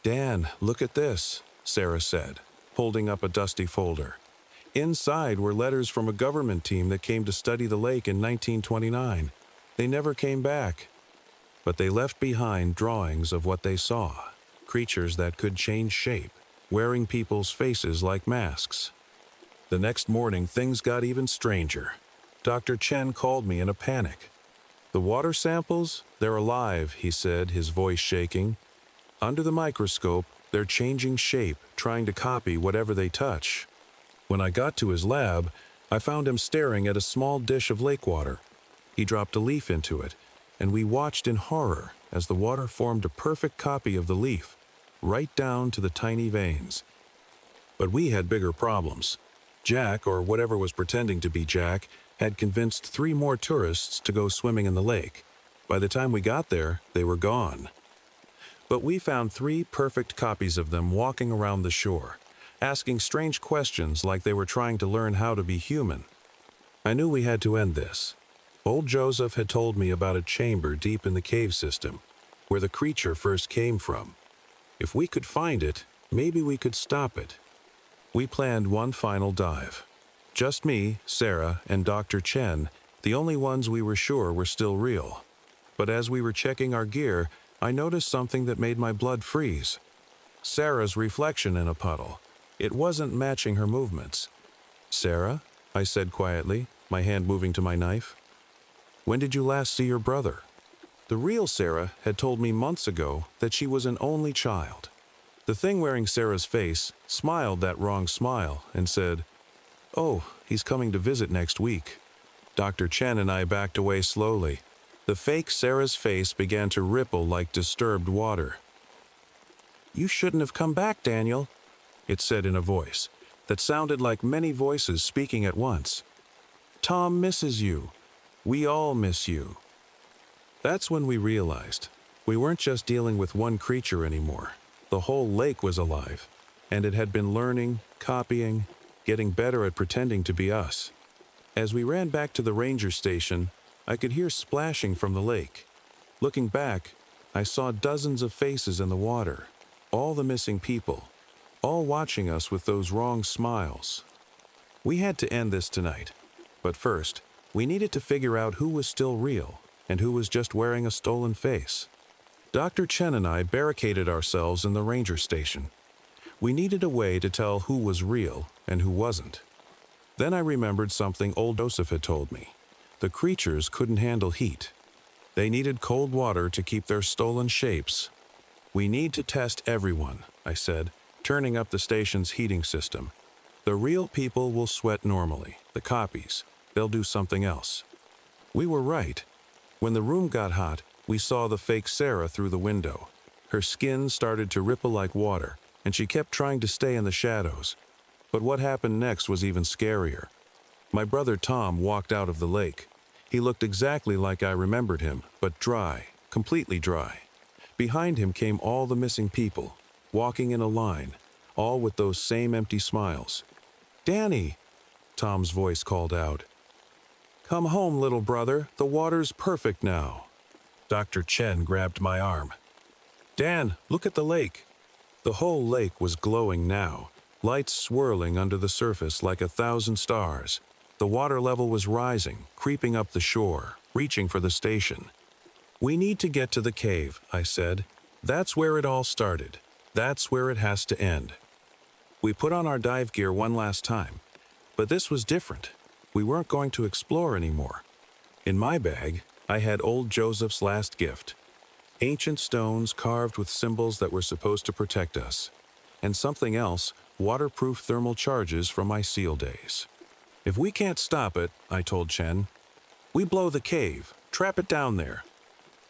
"Dan, look at this," Sarah said, holding up a dusty folder. Inside were letters from a government team that came to study the lake in 1929. They never came back, but they left behind drawings of what they saw. Creatures that could change shape, wearing people's faces like masks. The next morning, things got even stranger. Dr. Chen called me in a panic. "The water samples, they're alive," he said, his voice shaking. "Under the microscope, they're changing shape, trying to copy whatever they touch." When I got to his lab, I found him staring at a small dish of lake water. He dropped a leaf into it, and we watched in horror as the water formed a perfect copy of the leaf, right down to the tiny veins. But we had bigger problems. Jack, or whatever was pretending to be Jack, had convinced 3 more tourists to go swimming in the lake. By the time we got there, they were gone. But we found 3 perfect copies of them walking around the shore, asking strange questions like they were trying to learn how to be human. I knew we had to end this. Old Joseph had told me about a chamber deep in the cave system, where the creature first came from. If we could find it, maybe we could stop it. We planned one final dive. Just me, Sarah, and Dr. Chen, the only ones we were sure were still real. But as we were checking our gear, I noticed something that made my blood freeze. Sarah's reflection in a puddle. It wasn't matching her movements. "Sarah?" I said quietly, my hand moving to my knife. "When did you last see your brother?" The real Sarah had told me months ago that she was an only child. The thing wearing Sarah's face smiled that wrong smile and said, "Oh, he's coming to visit next week." Dr. Chen and I backed away slowly. The fake Sarah's face began to ripple like disturbed water. "You shouldn't have come back, Daniel," it said in a voice that sounded like many voices speaking at once. "Tom misses you. We all miss you." That's when we realized we weren't just dealing with one creature anymore. The whole lake was alive, and it had been learning, copying, getting better at pretending to be us. As we ran back to the ranger station, I could hear splashing from the lake. Looking back, I saw dozens of faces in the water, all the missing people, all watching us with those wrong smiles. We had to end this tonight, but first, we needed to figure out who was still real and who was just wearing a stolen face. Dr. Chen and I barricaded ourselves in the ranger station. We needed a way to tell who was real and who wasn't. Then I remembered something old Joseph had told me. The creatures couldn't handle heat. They needed cold water to keep their stolen shapes. "We need to test everyone," I said, turning up the station's heating system. "The real people will sweat normally. The copies, they'll do something else." We were right. When the room got hot, we saw the fake Sarah through the window. Her skin started to ripple like water, and she kept trying to stay in the shadows. But what happened next was even scarier. My brother Tom walked out of the lake. He looked exactly like I remembered him, but dry, completely dry. Behind him came all the missing people, walking in a line, all with those same empty smiles. "Danny!" Tom's voice called out. "Come home, little brother. The water's perfect now." Dr. Chen grabbed my arm. "Dan, look at the lake." The whole lake was glowing now, lights swirling under the surface like 1,000 stars. The water level was rising, creeping up the shore, reaching for the station. "We need to get to the cave," I said. "That's where it all started. That's where it has to end." We put on our dive gear one last time, but this was different. We weren't going to explore anymore. In my bag, I had old Joseph's last gift. Ancient stones carved with symbols that were supposed to protect us. And something else, waterproof thermal charges from my SEAL days. "If we can't stop it," I told Chen, "we blow the cave, trap it down there."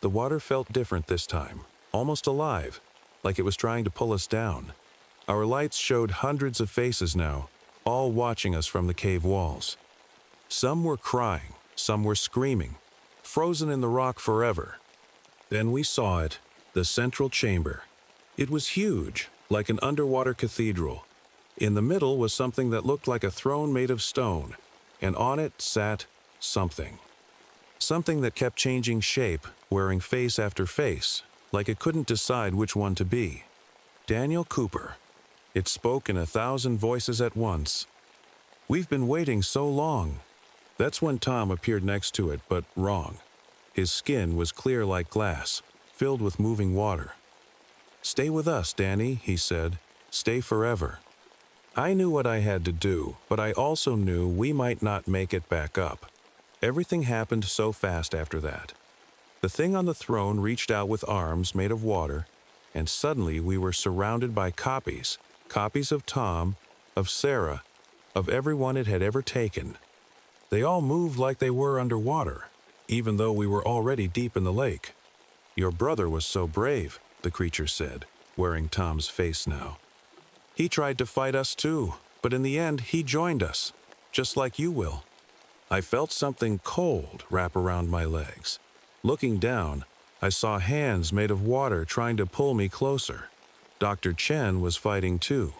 The water felt different this time, almost alive, like it was trying to pull us down. Our lights showed hundreds of faces now, all watching us from the cave walls. Some were crying, some were screaming, frozen in the rock forever. Then we saw it, the central chamber. It was huge, like an underwater cathedral. In the middle was something that looked like a throne made of stone, and on it sat something. Something that kept changing shape, wearing face after face, like it couldn't decide which one to be. Daniel Cooper. It spoke in 1,000 voices at once. "We've been waiting so long." That's when Tom appeared next to it, but wrong. His skin was clear like glass, filled with moving water. "Stay with us, Danny," he said. "Stay forever." I knew what I had to do, but I also knew we might not make it back up. Everything happened so fast after that. The thing on the throne reached out with arms made of water, and suddenly we were surrounded by copies of Tom, of Sarah, of everyone it had ever taken. They all moved like they were underwater, even though we were already deep in the lake. "Your brother was so brave," the creature said, wearing Tom's face now. "He tried to fight us too, but in the end he joined us, just like you will." I felt something cold wrap around my legs. Looking down, I saw hands made of water trying to pull me closer. Dr. Chen was fighting too,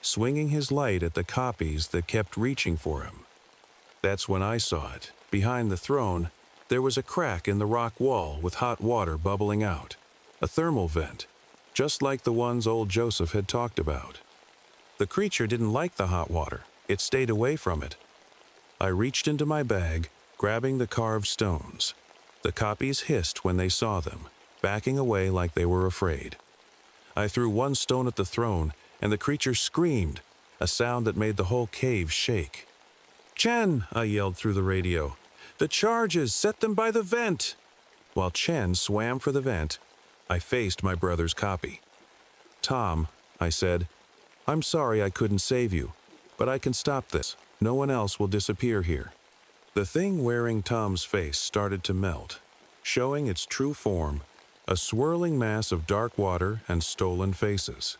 swinging his light at the copies that kept reaching for him. That's when I saw it. Behind the throne, there was a crack in the rock wall with hot water bubbling out. A thermal vent, just like the ones old Joseph had talked about. The creature didn't like the hot water. It stayed away from it. I reached into my bag, grabbing the carved stones. The copies hissed when they saw them, backing away like they were afraid. I threw one stone at the throne, and the creature screamed, a sound that made the whole cave shake. "Chen!" I yelled through the radio. "The charges! Set them by the vent!" While Chen swam for the vent, I faced my brother's copy. "Tom," I said, "I'm sorry I couldn't save you, but I can stop this. No one else will disappear here." The thing wearing Tom's face started to melt, showing its true form, a swirling mass of dark water and stolen faces.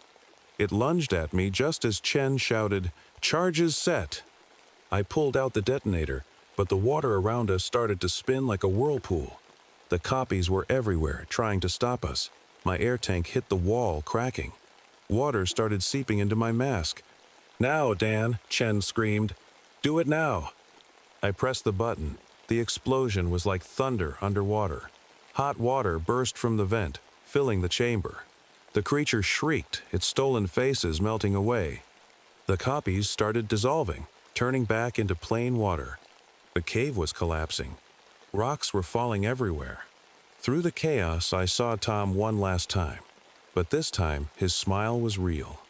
It lunged at me just as Chen shouted, "Charges set!" I pulled out the detonator, but the water around us started to spin like a whirlpool. The copies were everywhere, trying to stop us. My air tank hit the wall, cracking. Water started seeping into my mask. "Now, Dan," Chen screamed. "Do it now." I pressed the button. The explosion was like thunder underwater. Hot water burst from the vent, filling the chamber. The creature shrieked, its stolen faces melting away. The copies started dissolving, turning back into plain water. The cave was collapsing. Rocks were falling everywhere. Through the chaos, I saw Tom one last time, but this time his smile was real.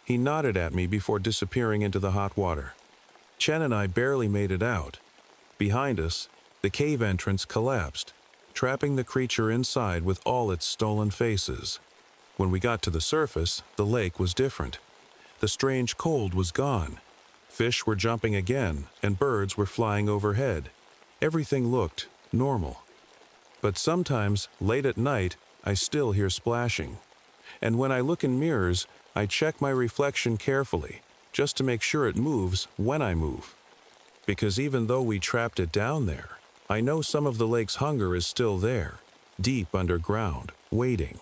He nodded at me before disappearing into the hot water. Chen and I barely made it out. Behind us, the cave entrance collapsed, trapping the creature inside with all its stolen faces. When we got to the surface, the lake was different. The strange cold was gone. Fish were jumping again, and birds were flying overhead. Everything looked normal. But sometimes, late at night, I still hear splashing. And when I look in mirrors, I check my reflection carefully, just to make sure it moves when I move. Because even though we trapped it down there, I know some of the lake's hunger is still there, deep underground, waiting.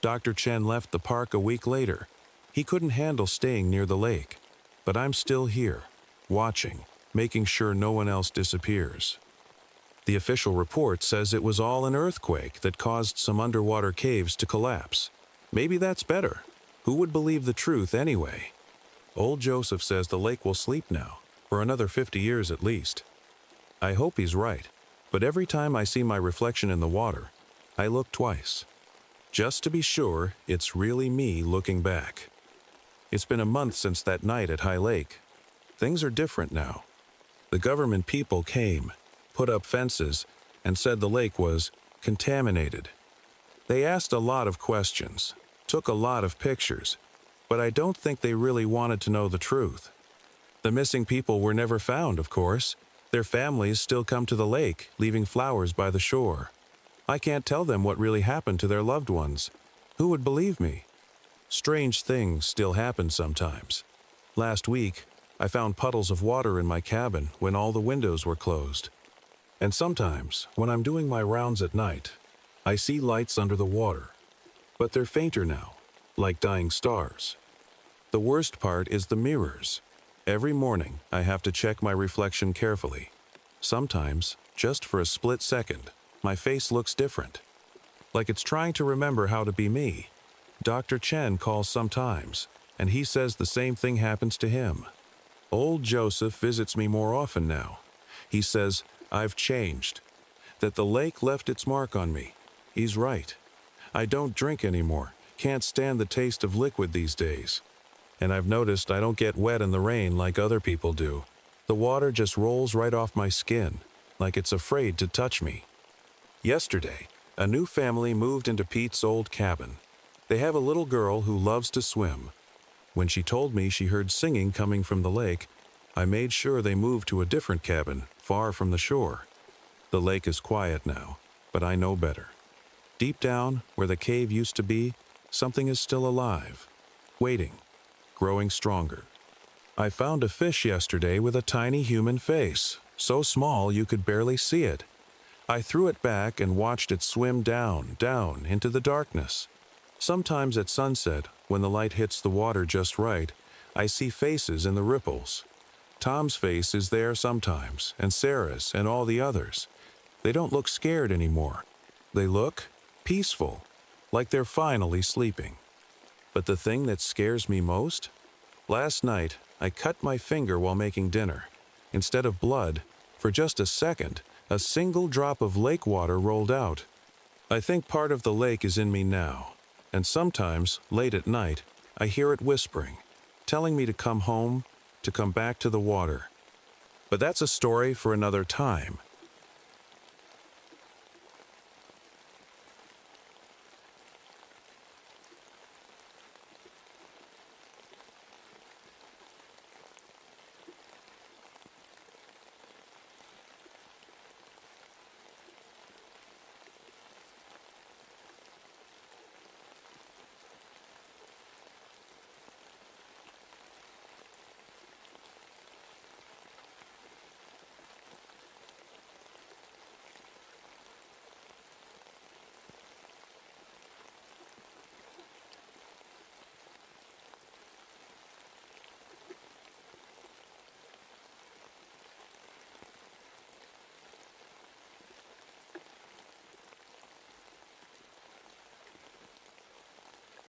Dr. Chen left the park a week later. He couldn't handle staying near the lake. But I'm still here, watching, making sure no one else disappears. The official report says it was all an earthquake that caused some underwater caves to collapse. Maybe that's better. Who would believe the truth anyway? Old Joseph says the lake will sleep now, for another 50 years at least. I hope he's right, but every time I see my reflection in the water, I look twice. Just to be sure it's really me looking back. It's been a month since that night at High Lake. Things are different now. The government people came, put up fences, and said the lake was contaminated. They asked a lot of questions, took a lot of pictures, but I don't think they really wanted to know the truth. The missing people were never found, of course. Their families still come to the lake, leaving flowers by the shore. I can't tell them what really happened to their loved ones. Who would believe me? Strange things still happen sometimes. Last week, I found puddles of water in my cabin when all the windows were closed. And sometimes, when I'm doing my rounds at night, I see lights under the water. But they're fainter now, like dying stars. The worst part is the mirrors. Every morning, I have to check my reflection carefully. Sometimes, just for a split second, my face looks different. Like it's trying to remember how to be me. Dr. Chen calls sometimes, and he says the same thing happens to him. Old Joseph visits me more often now. He says, I've changed. That the lake left its mark on me. He's right. I don't drink anymore. Can't stand the taste of liquid these days. And I've noticed I don't get wet in the rain like other people do. The water just rolls right off my skin, like it's afraid to touch me. Yesterday, a new family moved into Pete's old cabin. They have a little girl who loves to swim. When she told me she heard singing coming from the lake, I made sure they moved to a different cabin, far from the shore. The lake is quiet now, but I know better. Deep down, where the cave used to be, something is still alive, waiting, growing stronger. I found a fish yesterday with a tiny human face, so small you could barely see it. I threw it back and watched it swim down, down into the darkness. Sometimes at sunset, when the light hits the water just right, I see faces in the ripples. Tom's face is there sometimes, and Sarah's, and all the others. They don't look scared anymore. They look peaceful, like they're finally sleeping. But the thing that scares me most? Last night, I cut my finger while making dinner. Instead of blood, for just a second, a single drop of lake water rolled out. I think part of the lake is in me now, and sometimes, late at night, I hear it whispering, telling me to come home, to come back to the water. But that's a story for another time.